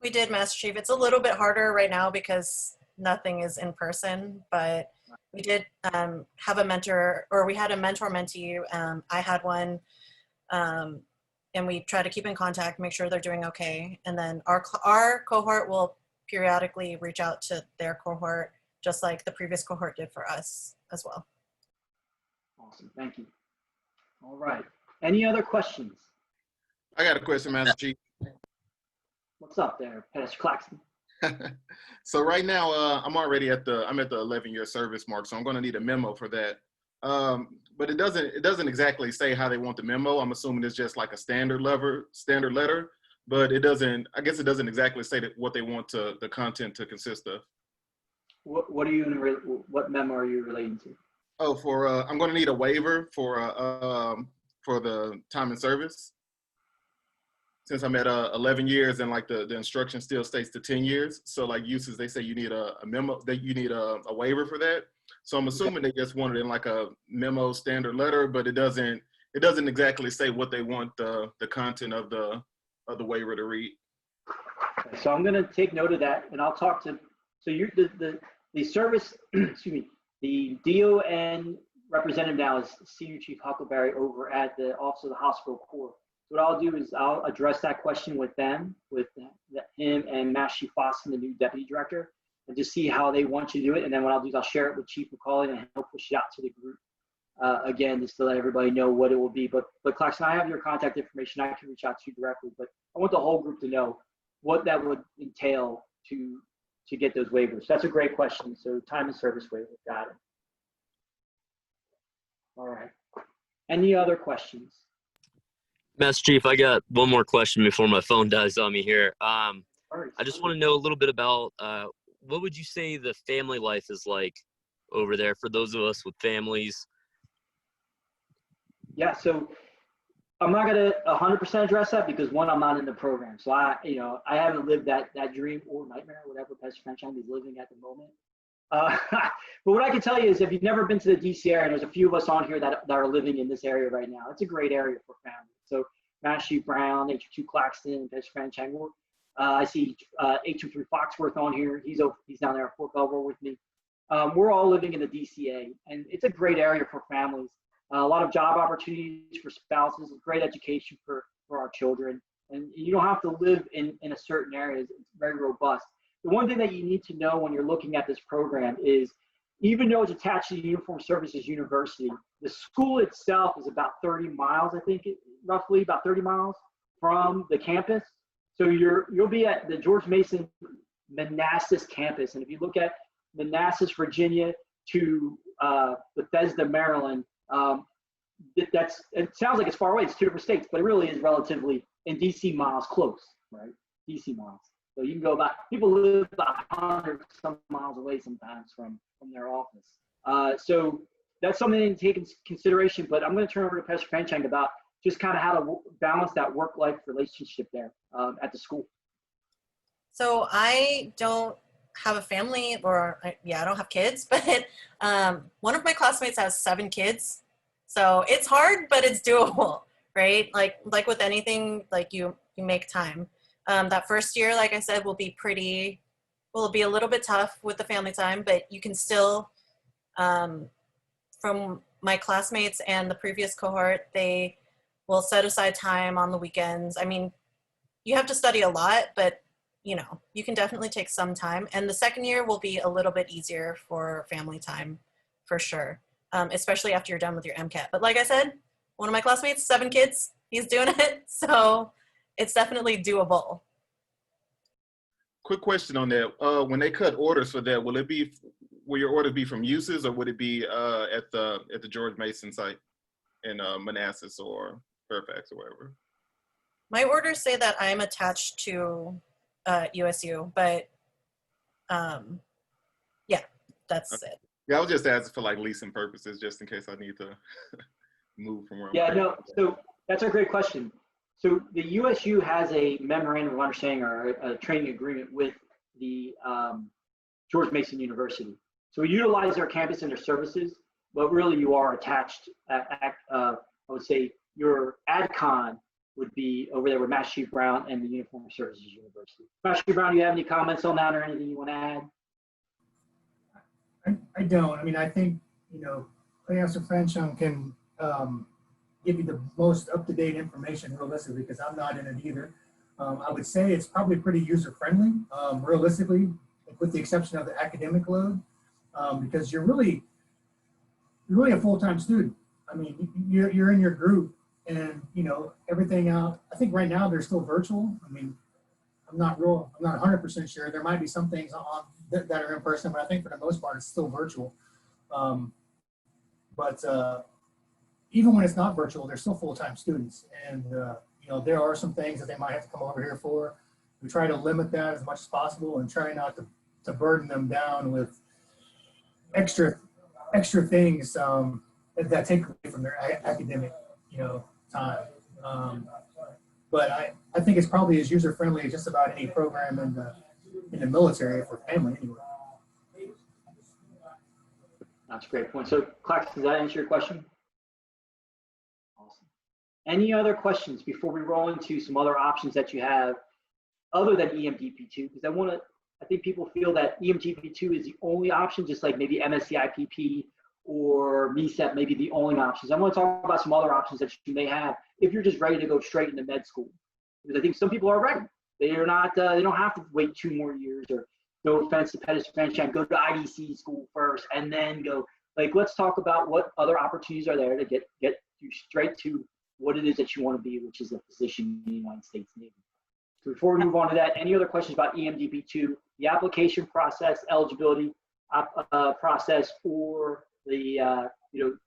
We did, Master Chief. It's a little bit harder right now because nothing is in person, but We did have a mentor, or we had a mentor-mentee. I had one, and we try to keep in contact, make sure they're doing okay. And then our cohort will periodically reach out to their cohort, just like the previous cohort did for us as well. Awesome, thank you. All right, any other questions? I got a question, Master Chief. What's up there, Pastor Claxton? So right now, I'm already at the 11-year service mark, so I'm going to need a memo for that. But it doesn't exactly say how they want the memo. I'm assuming it's just like a standard letter, but it doesn't. I guess it doesn't exactly say what they want the content to consist of. What memo are you relating to? Oh, I'm going to need a waiver for the time and service. Since I'm at 11 years and like the instruction still states to 10 years. So like uses, they say you need a memo, that you need a waiver for that. So I'm assuming they just want it in like a memo standard letter, but it doesn't exactly say what they want the content of the waiver to read. Okay, so I'm gonna take note of that and I'll talk to, so you're the service, excuse me, the DON representative now is Senior Chief Huckleberry over at the Office of the Hospital Corps. What I'll do is I'll address that question with them, with him and Master Chief Fossen, the new deputy director, and just see how they want you to do it. And then what I'll do is I'll share it with Chief McCauley and he'll push it out to the group. Again, just to let everybody know what it will be. But Claxton, I have your contact information. I can reach out to you directly, but I want the whole group to know what that would entail to get those waivers. That's a great question. So time and service waiver, got it. All right. Any other questions? Master Chief, I got one more question before my phone dies on me here. I just want to know a little bit about what would you say the family life is like over there for those of us with families? Yeah, so I'm not gonna 100% address that because one, I'm not in the program, so I haven't lived that dream or nightmare, whatever Pastor Franchine is living at the moment. But what I can tell you is if you've never been to the DC area, and there's a few of us on here that are living in this area right now, it's a great area for families. So Master Chief Brown, H2 Claxton, Pastor Franchine. I see 823 Foxworth on here. He's down there at Fort Belvoir with me. We're all living in the DCA, and it's a great area for families. A lot of job opportunities for spouses, great education for our children. And you don't have to live in a certain area. It's very robust. The one thing that you need to know when you're looking at this program is, even though it's attached to the Uniformed Services University, the school itself is about 30 miles, I think, roughly about 30 miles from the campus. So you'll be at the George Mason Manassas campus. And if you look at Manassas, Virginia to Bethesda, Maryland, it sounds like it's far away. It's two different states, but it really is relatively in DC miles close, right? DC miles. So you can go about, people live about 100 some miles away sometimes from their office. So that's something to take into consideration, but I'm going to turn over to Pastor Franchine about just kind of how to balance that work-life relationship there at the school. So I don't have a family, or I don't have kids, but one of my classmates has 7 kids. So it's hard, but it's doable, right? Like with anything, like you make time. That first year, like I said, will be a little bit tough with the family time, but you can still, from my classmates and the previous cohort, they will set aside time on the weekends. I mean, you have to study a lot, but you can definitely take some time. And the second year will be a little bit easier for family time, for sure, especially after you're done with your MCAT. But like I said, one of my classmates, 7 kids, he's doing it. So it's definitely doable. Quick question on that. When they cut orders for that, will your orders be from USES, or would it be at the George Mason site in Manassas or Fairfax or wherever? My orders say that I'm attached to USU, but yeah, that's it. Yeah, I was just asking for like leasing purposes, just in case I need to move from where I'm no, so that's a great question. So the USU has a memorandum of understanding or a training agreement with the George Mason University. So we utilize their campus and their services, but really you are attached. I would say your AdCon would be over there with Master Chief Brown and the Uniformed Services University. Master Chief Brown, do you have any comments on that or anything you want to add? I don't. I mean, I think, Professor Franchon can give you the most up-to-date information realistically, because I'm not in it either. I would say it's probably pretty user-friendly, realistically, with the exception of the academic load, because you're really a full-time student. I mean, you're in your group, and everything out. I think right now they're still virtual. I mean, I'm not 100% sure. There might be some things on that are in person, but I think for the most part it's still virtual. But even when it's not virtual, they're still full-time students, and there are some things that they might have to come over here for. We try to limit that as much as possible and try not to burden them down with extra things that take away from their academic time. But I think it's probably as user-friendly as just about any program in the military for family anyway. That's a great point. So, Clax, does that answer your question? Awesome. Any other questions before we roll into some other options that you have other than EMDP2? Because I think people feel that EMDP2 is the only option, just like maybe MSCIPP or MECEP may be the only options. I want to talk about some other options that you may have if you're just ready to go straight into med school. Because I think some people are ready. They are not. They don't have to wait 2 more years, or no offense to Pettis Franchon, go to IDC school first and then go. Like, let's talk about what other opportunities are there to get you straight to what it is that you want to be, which is a physician in the United States Navy. So before we move on to that, any other questions about EMDP2, the application process, eligibility process, or the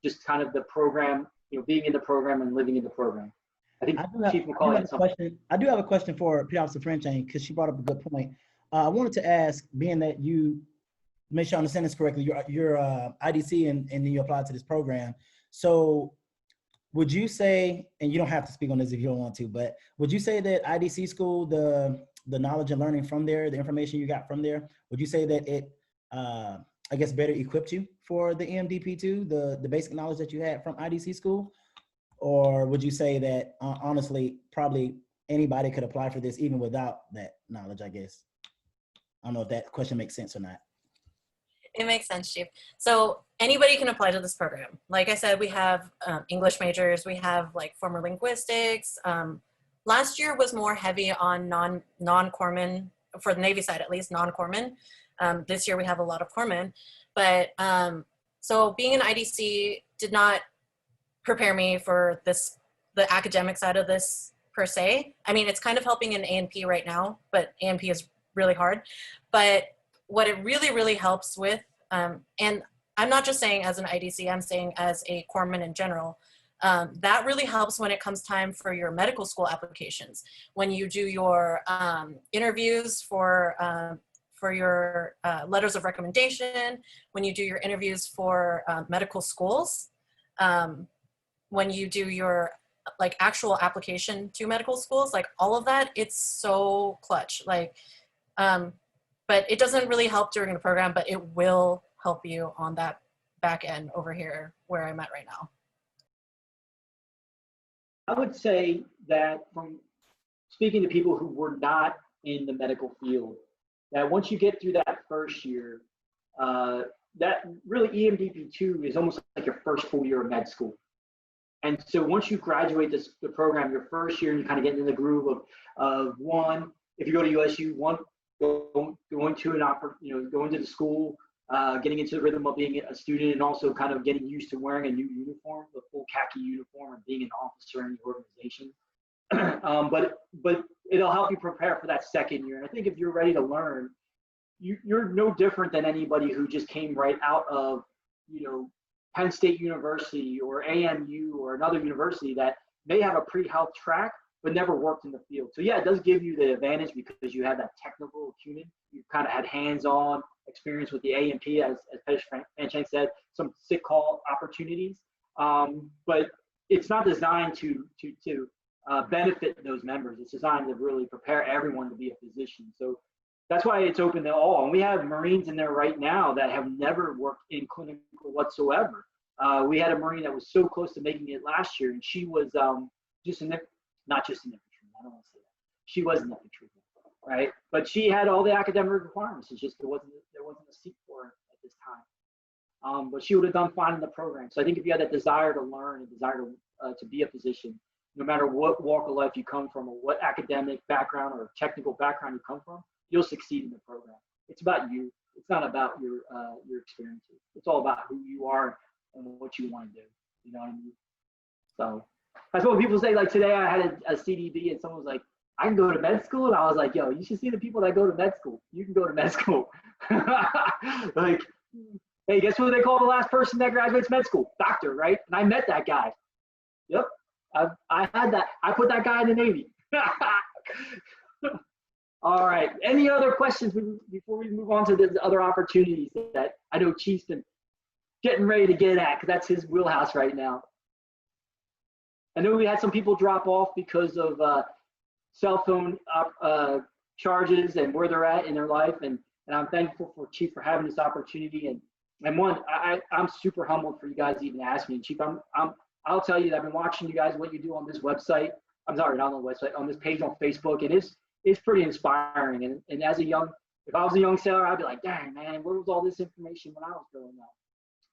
just kind of the program, being in the program and living in the program? I think Chief McCauley had something. I do have a question for P. Officer Franchon, because she brought up a good point. I wanted to ask, being that you, make sure I understand this correctly, you're IDC and then you apply to this program. So would you say, and you don't have to speak on this if you don't want to, but would you say that IDC school, the knowledge and learning from there, the information you got from there, would you say that it, I guess, better equipped you for the EMDP2, the basic knowledge that you had from IDC school? Or would you say that, honestly, probably anybody could apply for this even without that knowledge, I guess? I don't know if that question makes sense or not. It makes sense, Chief. So anybody can apply to this program. Like I said, we have English majors, we have like former linguistics. Last year was more heavy on non-corpsman, for the Navy side at least, non-corpsman. This year we have a lot of corpsmen. But so being an IDC did not prepare me for the academic side of this per se. I mean, it's kind of helping in A&P right now, but A&P is really hard. But what it really, really helps with, and I'm not just saying as an IDC, I'm saying as a corpsman in general, that really helps when it comes time for your medical school applications. When you do your interviews for your letters of recommendation, when you do your interviews for medical schools, when you do your like actual application to medical schools, like all of that, it's so clutch. Like, but it doesn't really help during the program, but it will help you on that back end over here where I'm at right now. I would say that from speaking to people who were not in the medical field, that once you get through that first year, that really EMDP2 is almost like your first full year of med school. And so once you graduate the program, your first year, and you kind of get into the groove of one, if you go to USU, going to going to the school, getting into the rhythm of being a student, and also kind of getting used to wearing a new uniform, the full khaki uniform, and being an officer in the organization. But it'll help you prepare for that second year. And I think if you're ready to learn, you're no different than anybody who just came right out of, Penn State University or AMU or another university that may have a pre-health track, but never worked in the field. So yeah, it does give you the advantage because you have that technical acumen. You've kind of had hands-on experience with the A&P, as Pettis Franchon said, some sick call opportunities. But it's not designed to benefit those members. It's designed to really prepare everyone to be a physician. So that's why it's open to all. And we have Marines in there right now that have never worked in clinical whatsoever. We had a Marine that was so close to making it last year, and she was not just in infantry. I don't want to say that. She was in infantry, right? But she had all the academic requirements. It's just there wasn't a seat for her at this time. but she would have done fine in the program. So I think if you had that desire to learn, a desire to be a physician, no matter what walk of life you come from or what academic background or technical background you come from, you'll succeed in the program. It's about you. It's not about your experiences. It's all about who you are and what you want to do. You know what I mean? So that's what people say. Like today I had a CDB and someone was like, I can go to med school. And I was like, yo, you should see the people that go to med school. You can go to med school. Like, hey, guess what they call the last person that graduates med school? Doctor, right? And I met that guy. Yep. I had that. I put that guy in the Navy. All right. Any other questions before we move on to the other opportunities that I know Chief's been getting ready to get at, because that's his wheelhouse right now. I know we had some people drop off because of cell phone charges and where they're at in their life, and I'm thankful for Chief for having this opportunity. And one, I'm super humbled for you guys to even ask me. Chief, I'll tell you that I've been watching you guys, what you do on this website. I'm sorry, not on the website, on this page on Facebook. And it's pretty inspiring. And as if I was a young sailor, I'd be like, dang, man, where was all this information when I was growing up?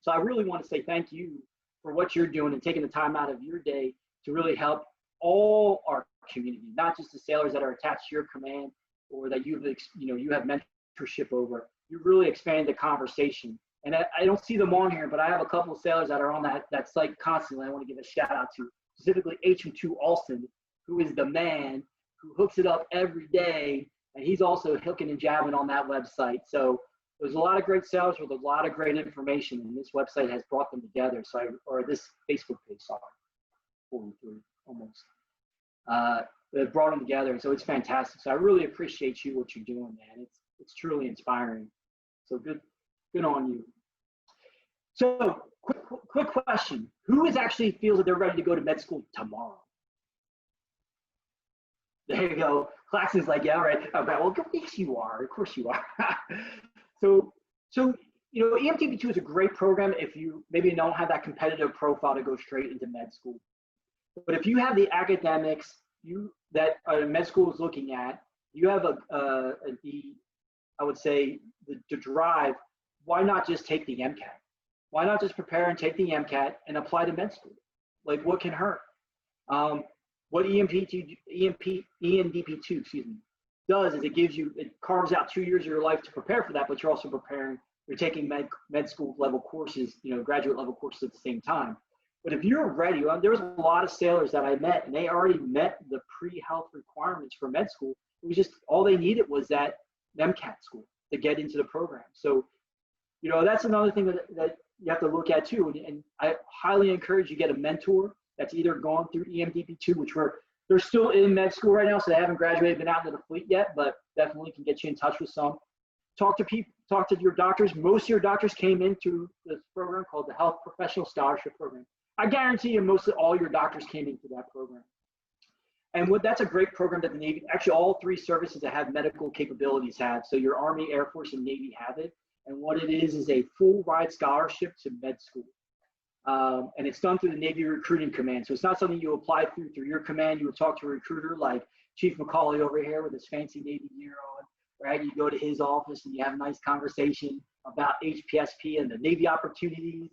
So I really want to say thank you for what you're doing and taking the time out of your day to really help all our community, not just the sailors that are attached to your command or that you have mentorship over. You really expand the conversation. And I don't see them on here, but I have a couple of sailors that are on that site constantly. I want to give a shout out to, specifically HM2 Rawson, who is the man who hooks it up every day. And he's also hooking and jabbing on that website. So there's a lot of great sailors with a lot of great information, and this website has brought them together. Or this Facebook page, sorry, 43 almost. They've brought them together, and so it's fantastic. So I really appreciate you, what you're doing, man. It's truly inspiring. So good on you. So quick question: who actually feels that they're ready to go to med school tomorrow? There you go. Claxton's like, yeah, all right. Okay, well, yes, you are. Of course you are. So EMDP2 is a great program if you maybe don't have that competitive profile to go straight into med school. But if you have the academics that med school is looking at, you have I would say the drive. Why not just take the MCAT? Why not just prepare and take the MCAT and apply to med school? Like, what can hurt? What EMDP2, does is it carves out 2 years of your life to prepare for that, but you're also you're taking med school level courses, graduate level courses at the same time. But if you're ready, there was a lot of sailors that I met, and they already met the pre-health requirements for med school. It was just, all they needed was that MCAT school to get into the program. So, that's another thing that you have to look at too. And I highly encourage you get a mentor that's either gone through EMDP2, which they're still in med school right now, so they haven't graduated, been out into the fleet yet, but definitely can get you in touch with some. Talk to people, talk to your doctors. Most of your doctors came into this program called the Health Professional Scholarship Program. I guarantee you most of all your doctors came into that program. And that's a great program that the Navy, actually all three services that have medical capabilities have. So your Army, Air Force, and Navy have it. And what it is a full ride scholarship to med school. And it's done through the Navy Recruiting Command. So it's not something you apply through your command. You would talk to a recruiter like Chief McCauley over here with his fancy Navy gear on, right? You go to his office and you have a nice conversation about HPSP and the Navy opportunities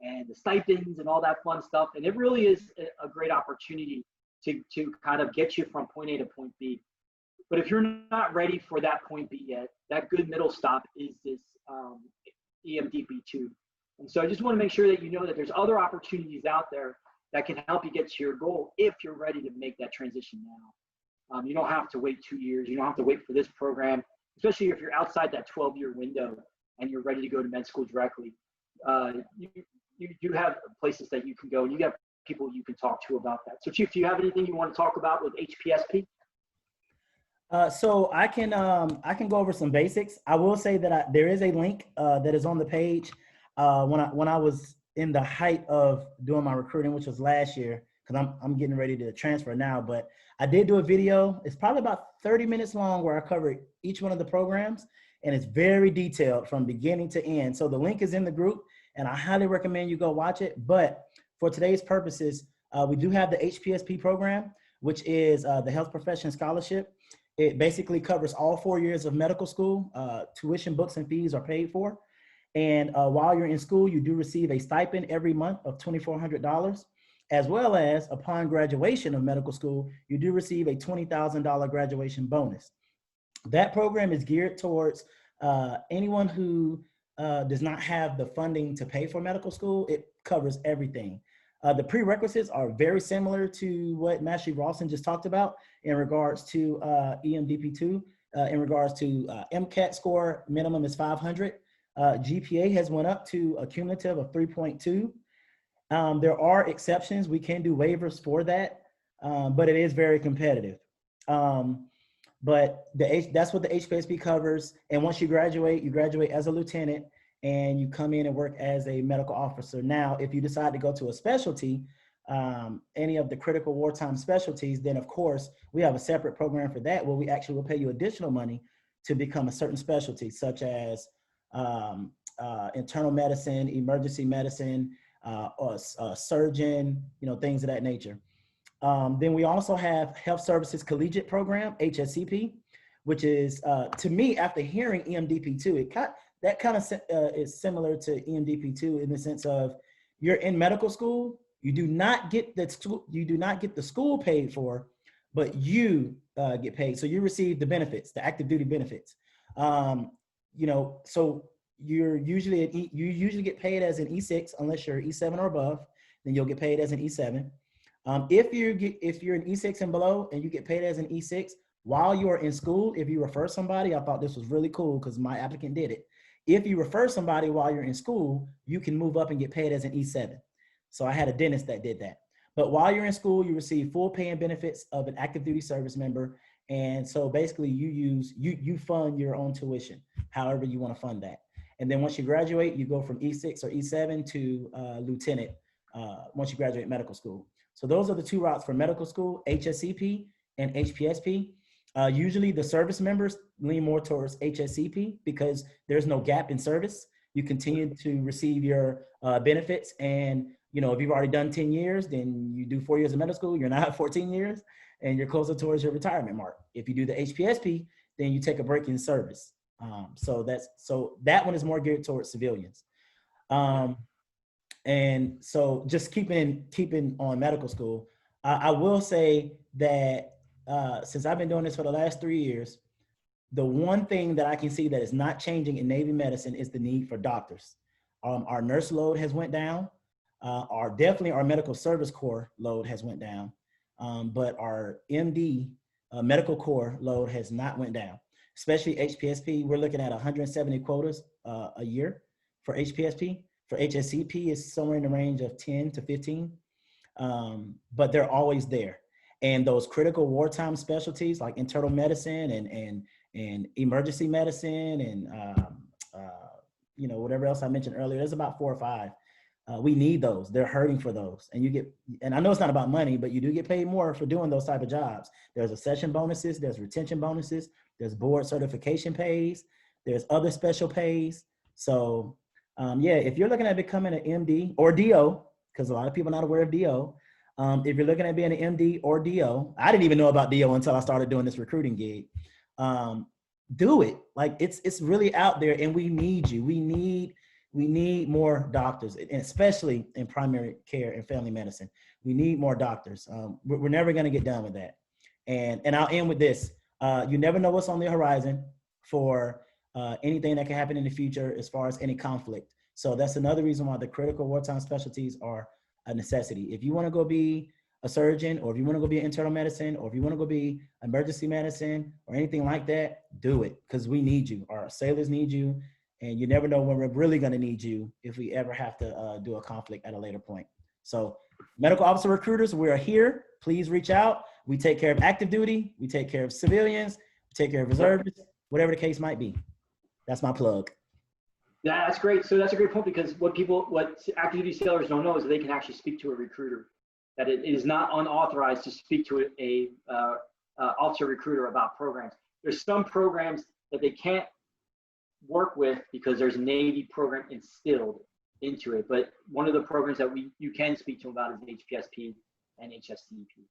and the stipends and all that fun stuff. And it really is a great opportunity to kind of get you from point A to point B. But if you're not ready for that point B yet, that good middle stop is this EMDP2. And so I just want to make sure that you know that there's other opportunities out there that can help you get to your goal if you're ready to make that transition now. You don't have to wait 2 years. You don't have to wait for this program, especially if you're outside that 12-year window and you're ready to go to med school directly. You have places that you can go, and you have people you can talk to about that. So Chief, do you have anything you want to talk about with HPSP? So I can go over some basics. I will say that there is a link that is on the page. When I was in the height of doing my recruiting, which was last year, because I'm getting ready to transfer now, but I did do a video. It's probably about 30 minutes long where I covered each one of the programs, and it's very detailed from beginning to end. So the link is in the group, and I highly recommend you go watch it. But for today's purposes, we do have the HPSP program, which is the Health Profession Scholarship. It basically covers all 4 years of medical school. Tuition, books, and fees are paid for. And while you're in school, you do receive a stipend every month of $2,400, as well as upon graduation of medical school, you do receive a $20,000 graduation bonus. That program is geared towards anyone who does not have the funding to pay for medical school. It covers everything. The prerequisites are very similar to what Master Rawson just talked about in regards to EMDP2. In regards to MCAT score, minimum is 500. GPA has went up to a cumulative of 3.2. There are exceptions. We can do waivers for that, but it is very competitive. But that's what the HPSP covers. And once you graduate as a lieutenant, and you come in and work as a medical officer. Now, if you decide to go to a specialty, any of the critical wartime specialties, then of course, we have a separate program for that where we actually will pay you additional money to become a certain specialty, such as internal medicine, emergency medicine, or a surgeon, things of that nature. Then we also have Health Services Collegiate Program, HSCP, which is, to me, after hearing EMDP2, that kind of is similar to EMDP2 in the sense of you're in medical school, you do not get the school paid for, but you get paid. So you receive the benefits, the active duty benefits. So you usually get paid as an E6 unless you're E7 or above, then you'll get paid as an E7. If you're an E6 and below and you get paid as an E6 while you are in school, if you refer somebody, I thought this was really cool because my applicant did it. If you refer somebody while you're in school, you can move up and get paid as an E7. So I had a dentist that did that. But while you're in school, you receive full pay and benefits of an active duty service member. And so basically you fund your own tuition, however you want to fund that. And then once you graduate, you go from E6 or E7 to lieutenant once you graduate medical school. So those are the two routes for medical school, HSCP and HPSP. Usually the service members lean more towards HSCP because there's no gap in service. You continue to receive your benefits. And, if you've already done 10 years, then you do 4 years of medical school, you're not 14 years, and you're closer towards your retirement mark. If you do the HPSP, then you take a break in service. So that one is more geared towards civilians. And so just keeping on medical school, I will say that since I've been doing this for the last 3 years, the one thing that I can see that is not changing in Navy medicine is the need for doctors. Our nurse load has went down. Definitely our medical service corps load has went down. But our MD medical corps load has not went down, especially HPSP. We're looking at 170 quotas a year for HPSP. For HSCP, it's somewhere in the range of 10 to 15, but they're always there. And those critical wartime specialties like internal medicine and emergency medicine and whatever else I mentioned earlier, there's about 4 or 5. We need those. They're hurting for those. And I know it's not about money, but you do get paid more for doing those type of jobs. There's accession bonuses, there's retention bonuses, there's board certification pays, there's other special pays. So if you're looking at becoming an MD or DO, because a lot of people are not aware of DO, if you're looking at being an MD or DO, I didn't even know about DO until I started doing this recruiting gig. Do it. Like it's really out there, and we need you. We need more doctors, and especially in primary care and family medicine. We need more doctors. We're never going to get done with that. And I'll end with this. You never know what's on the horizon for anything that can happen in the future as far as any conflict. So that's another reason why the critical wartime specialties are a necessity. If you want to go be a surgeon, or if you want to go be an internal medicine, or if you want to go be emergency medicine or anything like that, do it, because we need you. Our sailors need you, and you never know when we're really going to need you if we ever have to do a conflict at a later point. So medical officer recruiters, we are here. Please reach out. We take care of active duty. We take care of civilians. We take care of reservists, whatever the case might be. That's my plug. Yeah, that's great. So that's a great point, because what active duty sailors don't know is that they can actually speak to a recruiter, that it is not unauthorized to speak to a officer recruiter about programs. There's some programs that they can't work with because there's a Navy program instilled into it. But one of the programs that you can speak to them about is HPSP and HSCP.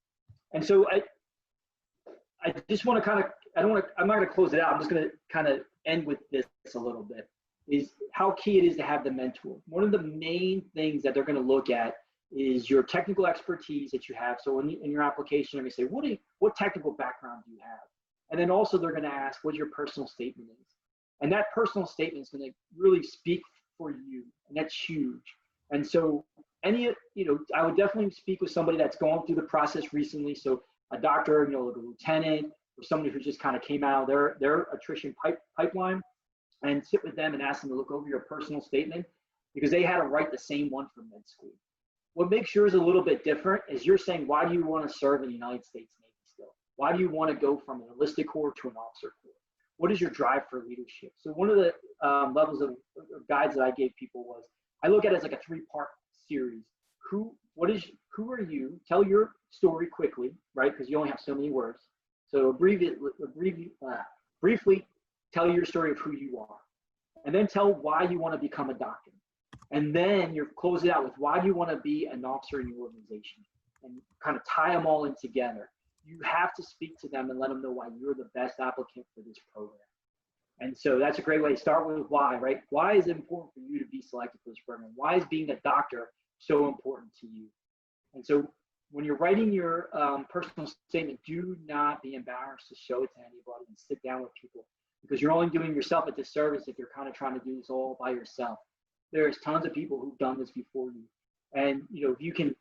And so I just want to I'm not going to close it out. I'm just going to kind of end with this a little bit. is how key it is to have the mentor. One of the main things that they're going to look at is your technical expertise that you have. So in your application, they're going to say, what technical background do you have? And then also they're going to ask what your personal statement is. And that personal statement is going to really speak for you, and that's huge. And so I would definitely speak with somebody that's gone through the process recently. So a doctor, like a lieutenant, or somebody who just kind of came out of their attrition pipeline, and sit with them and ask them to look over your personal statement, because they had to write the same one for med school. What makes yours a little bit different is you're saying, why do you want to serve in the United States Navy still? Why do you want to go from an enlisted corps to an officer corps? What is your drive for leadership? So one of the levels of guides that I gave people was, I look at it as like a 3-part series. Who are you? Tell your story quickly, right? Because you only have so many words. So briefly tell your story of who you are. And then tell why you want to become a doctor. And then you close it out with, why do you want to be an officer in your organization? And kind of tie them all in together. You have to speak to them and let them know why you're the best applicant for this program. And so that's a great way to start with why, right? Why is it important for you to be selected for this program? Why is being a doctor so important to you? And so when you're writing your personal statement, do not be embarrassed to show it to anybody and sit down with people, because you're only doing yourself a disservice if you're kind of trying to do this all by yourself. There's tons of people who've done this before you. And, if you can,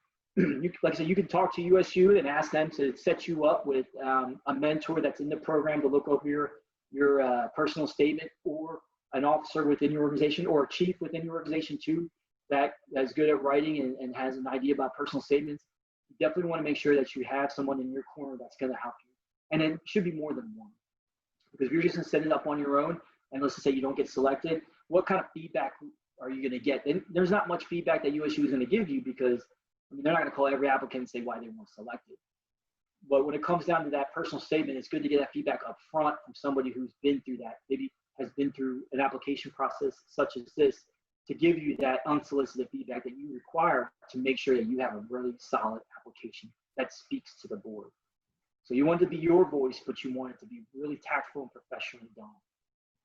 like I said, you can talk to USU and ask them to set you up with a mentor that's in the program to look over your personal statement, or an officer within your organization, or a chief within your organization too, that's good at writing and has an idea about personal statements. You definitely want to make sure that you have someone in your corner that's going to help you. And it should be more than one. Because if you're just going to set it up on your own, and let's just say you don't get selected, what kind of feedback are you going to get? There's not much feedback that USU is going to give you, because they're not going to call every applicant and say why they weren't selected. But when it comes down to that personal statement, it's good to get that feedback up front from somebody who's been through that, maybe has been through an application process such as this, to give you that unsolicited feedback that you require to make sure that you have a really solid application that speaks to the board. So you want it to be your voice, but you want it to be really tactful and professionally done.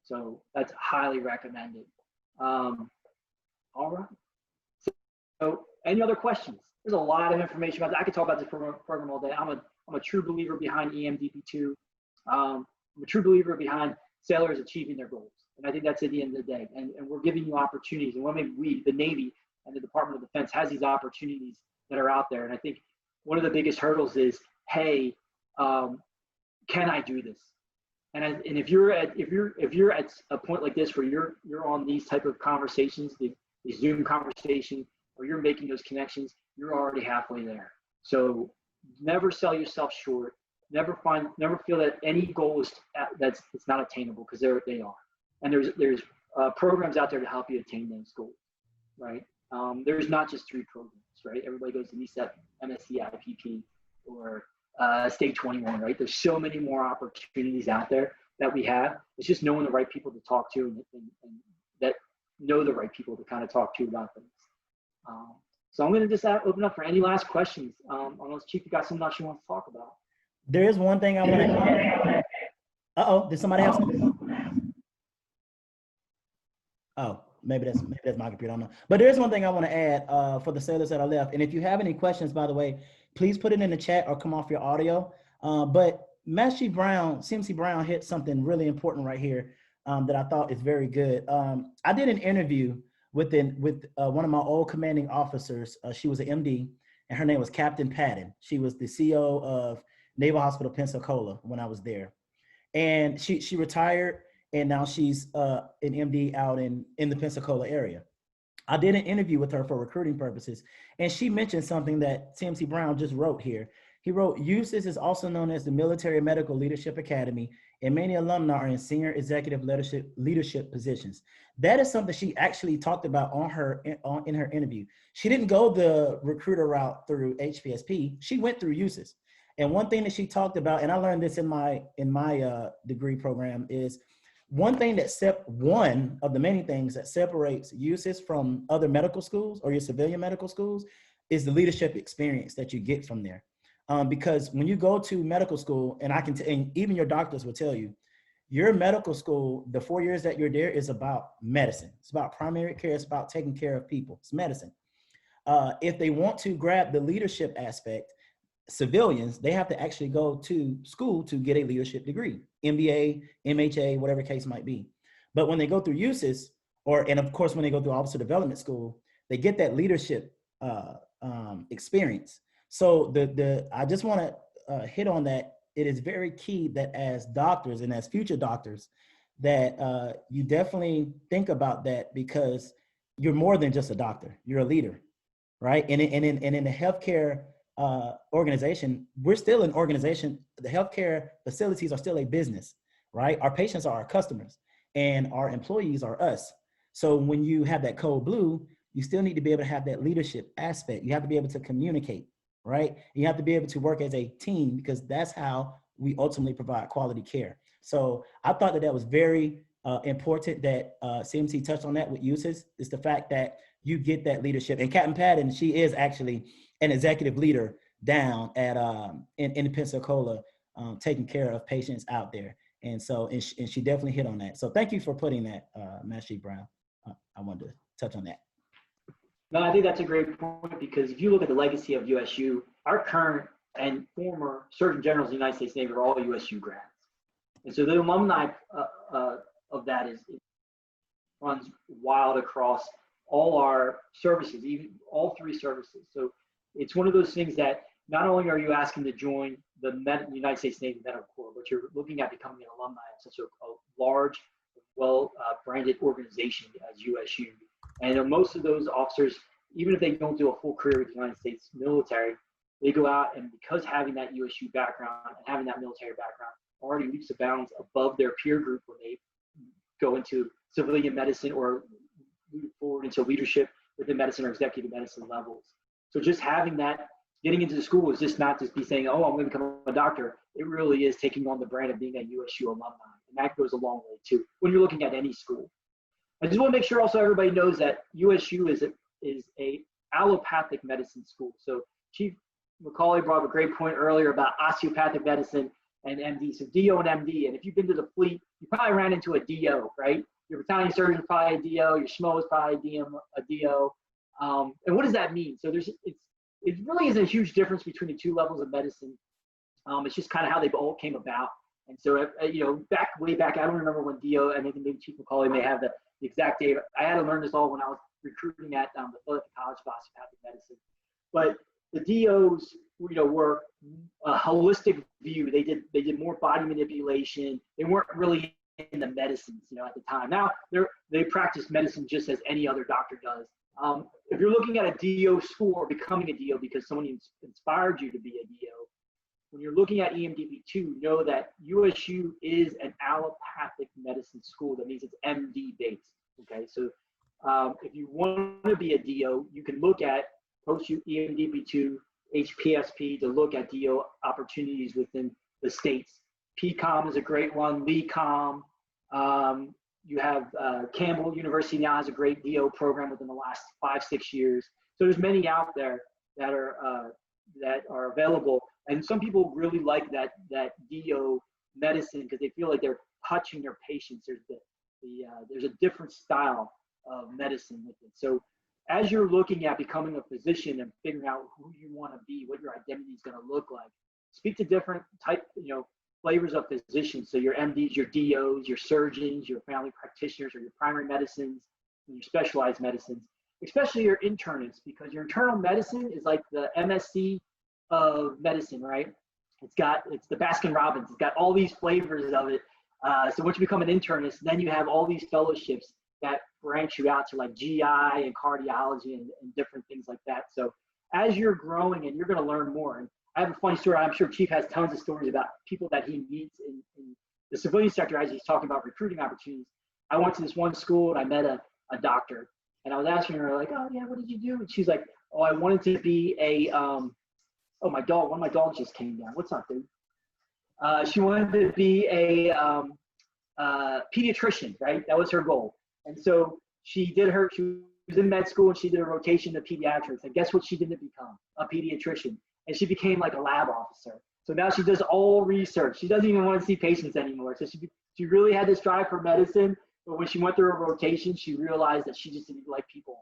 So that's highly recommended. All right. So any other questions? There's a lot of information about that. I could talk about this program all day. I'm a true believer behind EMDP2. I'm a true believer behind sailors achieving their goals. And I think that's at the end of the day. And we're giving you opportunities. And when we, the Navy and the Department of Defense, has these opportunities that are out there. And I think one of the biggest hurdles is, hey, can I do this? And if you're at a point like this where you're on these type of conversations, the Zoom conversation, or you're making those connections, you're already halfway there. So never sell yourself short. Never feel that any goal is it's not attainable, because they are. And there's programs out there to help you attain those goals, right? There's not just 3 programs, right? Everybody goes to NESEP, MSc, IPP, or State 21, right? There's so many more opportunities out there that we have. It's just knowing the right people to talk to, and that know the right people to kind of talk to about things. So I'm going to just open up for any last questions, unless Chief, you got something else you want to talk about. There is one thing I want to add. Uh-oh, did somebody have something? Oh, maybe that's my computer, I don't know. But there is one thing I want to add for the sailors that are left. And if you have any questions, by the way, please put it in the chat or come off your audio. But Master Brown, CMC Brown hit something really important right here that I thought is very good. I did an interview with one of my old commanding officers. She was an MD, and her name was Captain Patton. She was the CO of Naval Hospital Pensacola when I was there. And she retired, and now she's an MD out in the Pensacola area. I did an interview with her for recruiting purposes, and she mentioned something that CMC Brown just wrote here. He wrote, USIS is also known as the Military Medical Leadership Academy, and many alumni are in senior executive leadership positions. That is something she actually talked about in her interview. She didn't go the recruiter route through HPSP. She went through USIS. And one thing that she talked about, and I learned this in my degree program, is one of the many things that separates USIS from other medical schools or your civilian medical schools is the leadership experience that you get from there. Because when you go to medical school, and and even your doctors will tell you, your medical school, the 4 years that you're there is about medicine. It's about primary care. It's about taking care of people. It's medicine. If they want to grab the leadership aspect, civilians, they have to actually go to school to get a leadership degree, MBA, MHA, whatever case might be. But when they go through USIS, and of course, when they go through officer development school, they get that leadership experience. So I just want to hit on that. It is very key that as doctors and as future doctors, that you definitely think about that, because you're more than just a doctor. You're a leader, right? And in the healthcare organization, we're still an organization. The healthcare facilities are still a business, right? Our patients are our customers, and our employees are us. So when you have that code blue, you still need to be able to have that leadership aspect. You have to be able to communicate, right? You have to be able to work as a team, because that's how we ultimately provide quality care. So I thought that was very important that CMC touched on that with uses, is the fact that you get that leadership. And Captain Patton, she is actually an executive leader down at in Pensacola, taking care of patients out there. And so, and she definitely hit on that. So thank you for putting that, Master Brown. I wanted to touch on that. No, I think that's a great point, because if you look at the legacy of USU, our current and former Surgeon Generals of the United States Navy are all USU grads. And so the alumni of that runs wild across all our services, even all three services. So it's one of those things that not only are you asking to join the United States Navy Medical Corps, but you're looking at becoming an alumni of such a large, well-branded organization as USU. And most of those officers, even if they don't do a full career with the United States military, they go out, and because having that USU background and having that military background already leaps the bounds above their peer group when they go into civilian medicine or move forward into leadership within medicine or executive medicine levels. So just having that, getting into the school is just not just be saying, oh, I'm going to become a doctor. It really is taking on the brand of being a USU alumni. And that goes a long way too, when you're looking at any school. I just want to make sure also everybody knows that USU is a allopathic medicine school. So Chief McCauley brought up a great point earlier about osteopathic medicine and MD. So DO and MD. And if you've been to the fleet, you probably ran into a DO, right? Your battalion surgeon is probably a DO. Your SMO is probably a DO. And what does that mean? So it really isn't a huge difference between the two levels of medicine. It's just kind of how they all came about. And so, way back, I don't remember when DO, I think maybe Chief McCauley may have the exact date. I had to learn this all when I was recruiting at the Philadelphia College of Osteopathic Medicine. But the DOs, were a holistic view. They did more body manipulation. They weren't really in the medicines, at the time. Now they practice medicine just as any other doctor does. If you're looking at a DO school or becoming a DO because someone inspired you to be a DO, when you're looking at EMDP2, know that USU is an allopathic medicine school. That means it's MD based. Okay, so if you want to be a DO, you can look at post EMDP2, HPSP to look at DO opportunities within the states. PCOM is a great one. LECOM. You have Campbell University now has a great DO program within the last 5-6 years. So there's many out there that are available. And some people really like that DO medicine because they feel like they're touching their patients. There's a different style of medicine with it. So as you're looking at becoming a physician and figuring out who you want to be, what your identity is going to look like, speak to different flavors of physicians. So your MDs, your DOs, your surgeons, your family practitioners, or your primary medicines, and your specialized medicines, especially your internists, because your internal medicine is like the MSc of medicine, right? It's the Baskin Robbins. It's got all these flavors of it. So once you become an internist, then you have all these fellowships that branch you out to like GI and cardiology and different things like that. So as you're growing and you're going to learn more, and I have a funny story. I'm sure Chief has tons of stories about people that he meets in the civilian sector as he's talking about recruiting opportunities. I went to this one school and I met a doctor, and I was asking her like, oh yeah, what did you do? And she's like, oh, I wanted to be a, one of my dogs just came down. What's up, dude? She wanted to be a pediatrician, right? That was her goal. And so she was in med school and she did a rotation to pediatrics. And guess what she didn't become? A pediatrician. And she became like a lab officer. So now she does all research. She doesn't even want to see patients anymore. So she really had this drive for medicine, but when she went through her rotation, she realized that she just didn't like people.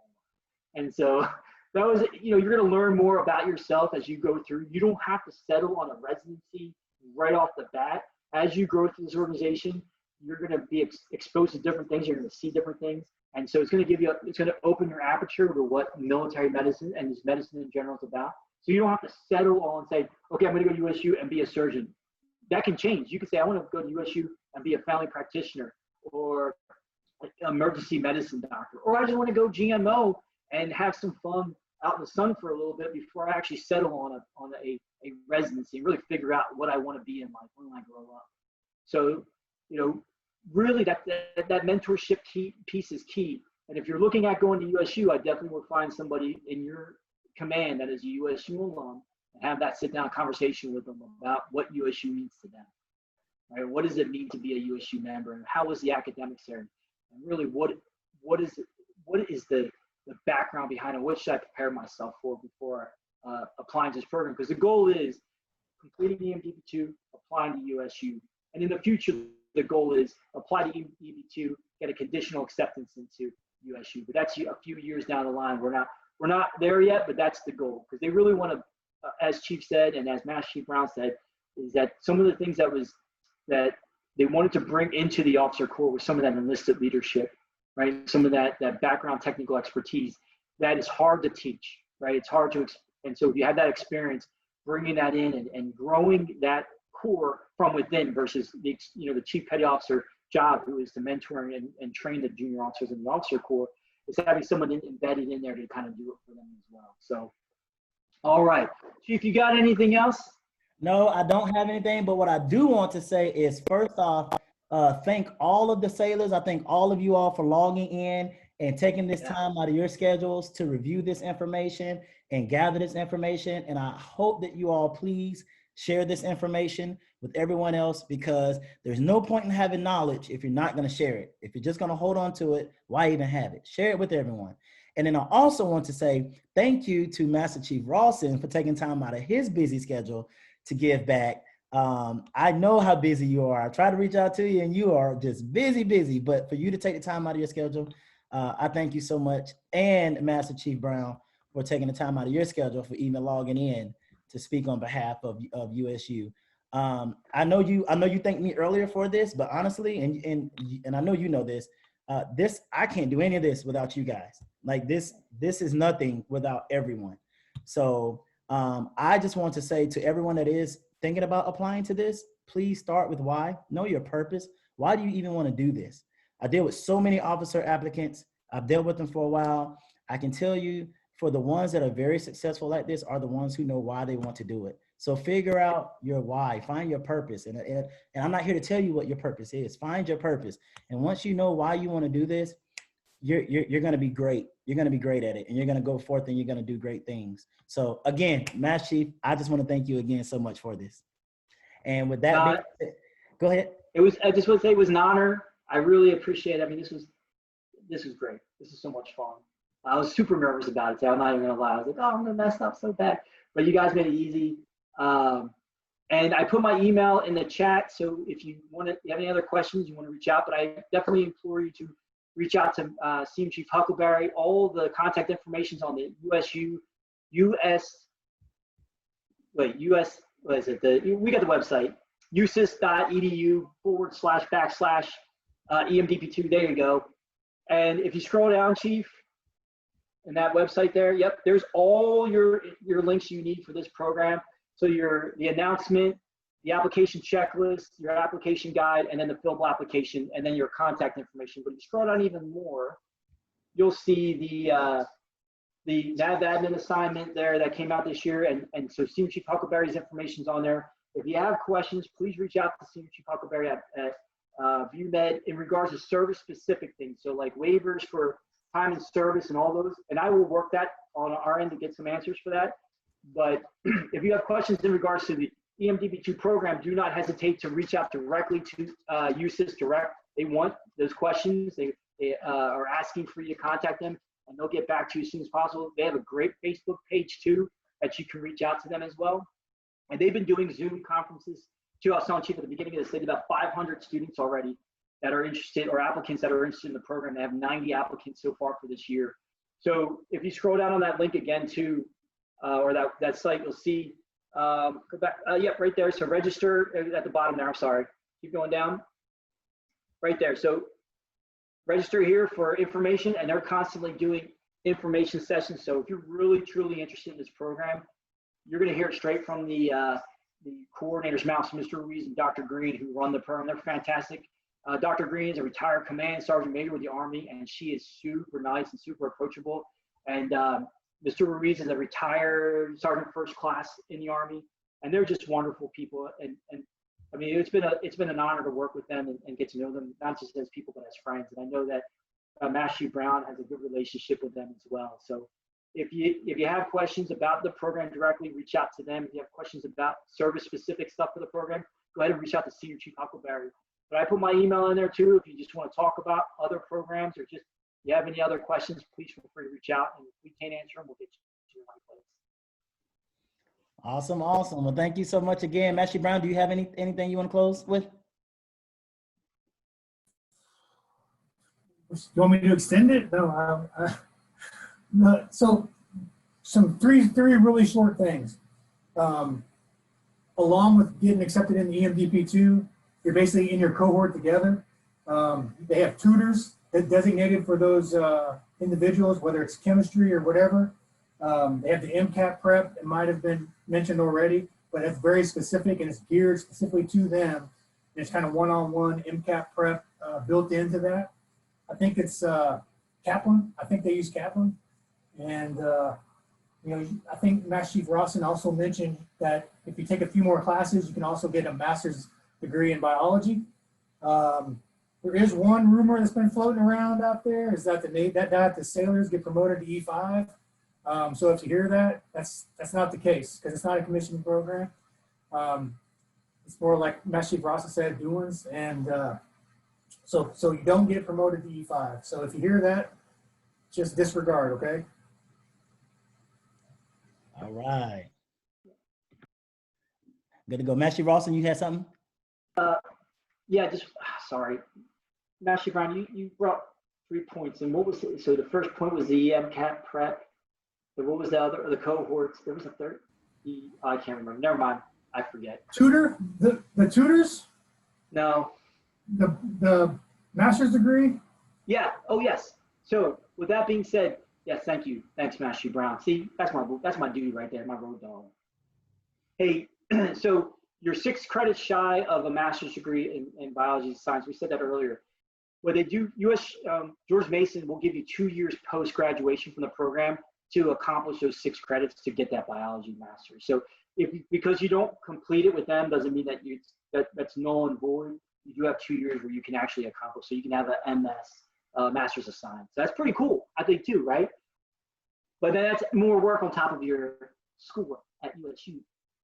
And so that was, you're going to learn more about yourself as you go through. You don't have to settle on a residency right off the bat. As you grow through this organization, you're going to be exposed to different things. You're going to see different things. And so it's going to open your aperture to what military medicine and just medicine in general is about. So you don't have to settle on say, okay, I'm going to go to USU and be a surgeon. That can change. You can say, I want to go to USU and be a family practitioner or an emergency medicine doctor, or I just want to go GMO and have some fun out in the sun for a little bit before I actually settle on a residency and really figure out what I want to be in life when I grow up. So, really that mentorship piece is key. And if you're looking at going to USU, I definitely would find somebody in your command that is a USU alum and have that sit down conversation with them about what USU means to them. Right? What does it mean to be a USU member, and how was the academics there? And really, what is the background behind it? What should I prepare myself for before applying to this program? Because the goal is completing the EMDP2, applying to USU, and in the future, the goal is apply to EMDP2, get a conditional acceptance into USU. But that's a few years down the line. We're not there yet, but that's the goal, because they really want to, as Chief said and as Master Chief Brown said, is that some of the things that they wanted to bring into the officer corps was some of that enlisted leadership, right? Some of that background technical expertise that is hard to teach, right? It's hard to, and so if you have that experience, bringing that in and growing that corps from within versus the Chief Petty Officer job, who is to mentor and train the junior officers in the officer corps, is having someone embedded in there to kind of do it for them as well. So, all right, Chief, you got anything else? No, I don't have anything, but what I do want to say is, first off, thank all of the sailors. I thank all of you all for logging in and taking this time out of your schedules to review this information and gather this information. And I hope that you all please share this information with everyone else, because there's no point in having knowledge if you're not going to share it. If you're just going to hold on to it, why even have it? Share it with everyone. And then I also want to say thank you to Master Chief Rawson for taking time out of his busy schedule to give back. I know how busy you are. I try to reach out to you and you are just busy, but for you to take the time out of your schedule, I thank you so much. And Master Chief Brown for taking the time out of your schedule for even logging in to speak on behalf of USU. I know you thanked me earlier for this, but honestly, and I know you know this, I can't do any of this without you guys. Like this is nothing without everyone. So I just want to say to everyone that is thinking about applying to this, please start with why. Know your purpose. Why do you even want to do this? I deal with so many officer applicants. I've dealt with them for a while. I can tell you, for the ones that are very successful at this are the ones who know why they want to do it. So figure out your why, find your purpose. And I'm not here to tell you what your purpose is. Find your purpose. And once you know why you want to do this, you're going to be great. You're going to be great at it, and you're going to go forth and you're going to do great things. So again, Master Chief, I just want to thank you again so much for this. And with that, go ahead. I just want to say it was an honor. I really appreciate it. I mean, this was great. This is so much fun. I was super nervous about it too. I'm not even gonna lie. I was like, oh, I'm gonna mess up so bad. But you guys made it easy. And I put my email in the chat. So if you have any other questions, you want to reach out, but I definitely implore you to reach out to Senior Chief Huckleberry. All the contact information is on the we got the website, usis.edu//EMDP2. There you go. And if you scroll down, Chief, and that website there, yep, there's all your links you need for this program. So the announcement, the application checklist, your application guide, and then the fillable application, and then your contact information. But if you scroll down even more, you'll see the NAV admin assignment there that came out this year, and so Senior Chief Huckleberry's information is on there. If you have questions, please reach out to Senior Chief Huckleberry at ViewMed in regards to service-specific things. So like waivers for time and service and all those, and I will work that on our end to get some answers for that. But if you have questions in regards to the EMDP2 program, do not hesitate to reach out directly to USIS Direct. They want those questions. They are asking for you to contact them, and they'll get back to you as soon as possible. They have a great Facebook page too that you can reach out to them as well. And they've been doing Zoom conferences too. I was telling Chief at the beginning of this, they did about 500 students already that are interested, or applicants that are interested in the program. They have 90 applicants so far for this year. So if you scroll down on that link again too, or that site, you'll see, go back, yep, right there. So register at the bottom there, I'm sorry. Keep going down. Right there. So register here for information, and they're constantly doing information sessions. So if you're really, truly interested in this program, you're going to hear it straight from the coordinator's mouth, Mr. Ruiz and Dr. Green, who run the program. They're fantastic. Dr. Green is a retired command sergeant major with the Army, and she is super nice and super approachable. And Mr. Ruiz is a retired sergeant first class in the Army, and they're just wonderful people. And I mean, it's been an honor to work with them and get to know them, not just as people, but as friends. And I know that Master Brown has a good relationship with them as well. So if you have questions about the program directly, reach out to them. If you have questions about service-specific stuff for the program, go ahead and reach out to Senior Chief Huckleberry. But I put my email in there too. If you just want to talk about other programs, or just you have any other questions, please feel free to reach out. And if we can't answer them, we'll get you in the right place. Awesome, awesome. Well, thank you so much again. Master Brown, do you have anything you want to close with? You want me to extend it? No. No. So some three really short things. Along with getting accepted in the EMDP2, you're basically in your cohort together. They have tutors designated for those individuals, whether it's chemistry or whatever. They have the MCAT prep. It might have been mentioned already, but it's very specific and it's geared specifically to them. It's kind of one-on-one MCAT prep built into that. I think it's Kaplan. I think they use Kaplan. And, you know, I think Master Chief Rawson also mentioned that if you take a few more classes, you can also get a master's degree in biology. There is one rumor that's been floating around out there, is that the sailors get promoted to E5. So if you hear that, that's not the case, because it's not a commissioning program. It's more like Master Chief Rawson said, doings, and so you don't get promoted to E5. So if you hear that, just disregard, okay? All right. Good to go. Master Rawson, you had something? Yeah, just sorry, Master Brown, you brought 3 points, and what was it? So the first point was the MCAT prep. What was the other? The cohorts. There was a third. I can't remember. Never mind. I forget. Tutor? The tutors? No. The master's degree? Yeah. Oh yes. So with that being said, yes, thank you. Thanks, Master Brown. See, that's my duty right there, my road dog. Hey, so you're 6 credits shy of a master's degree in biology and science. We said that earlier. What they do, George Mason will give you 2 years post-graduation from the program to accomplish those 6 credits to get that biology master's. So because you don't complete it with them doesn't mean that that's null and void. You do have 2 years where you can actually accomplish. So you can have an MS, Master's of Science. So that's pretty cool, I think, too, right? But then that's more work on top of your schoolwork at USU.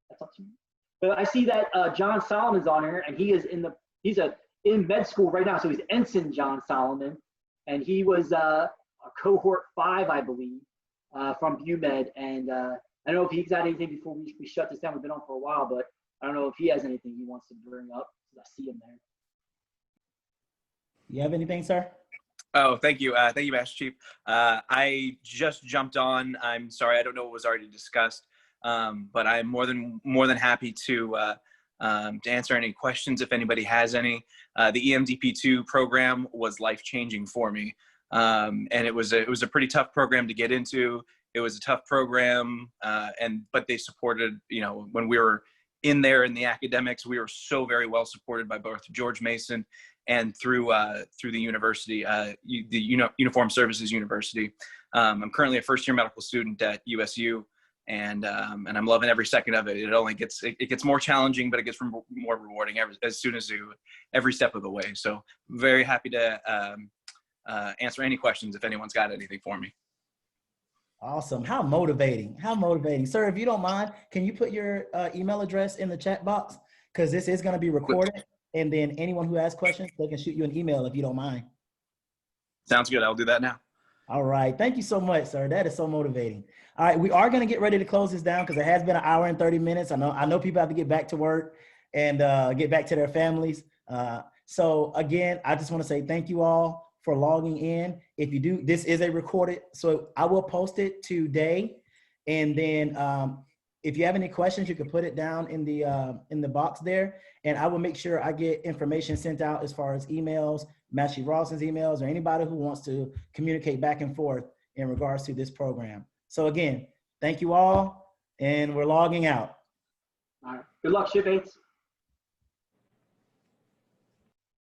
That's up to you. But I see that John Solomon's on here, and he's in med school right now. So he's Ensign John Solomon, and he was a cohort 5, I believe, from BUMED. And I don't know if he's got anything before we shut this down. We've been on for a while, but I don't know if he has anything he wants to bring up. I see him there. You have anything, sir? Oh, thank you. Thank you, Master Chief. I just jumped on. I'm sorry, I don't know what was already discussed, but I'm more than happy to answer any questions if anybody has any. The EMDP2 program was life-changing for me, and it was a pretty tough program to get into. It was a tough program, but they supported. You know, when we were in there in the academics, we were so very well supported by both George Mason and through the university, the Uniformed Services University. I'm currently a first-year medical student at USU, and I'm loving every second of it. It gets more challenging, but it gets more rewarding as soon as every step of the way. So very happy to answer any questions if anyone's got anything for me. Awesome. How motivating. How motivating. Sir, if you don't mind, can you put your email address in the chat box? Because this is going to be recorded. And then anyone who has questions, they can shoot you an email if you don't mind. Sounds good. I'll do that now. All right. Thank you so much, sir. That is so motivating. All right. We are going to get ready to close this down because it has been an hour and 30 minutes. I know people have to get back to work and get back to their families. So again, I just want to say thank you all for logging in. If you do, this is a recorded, so I will post it today. And then if you have any questions, you can put it down in the box there, and I will make sure I get information sent out as far as emails, Master Chief Rawson's emails, or anybody who wants to communicate back and forth in regards to this program. So again, thank you all, and we're logging out. All right. Good luck, shipmates.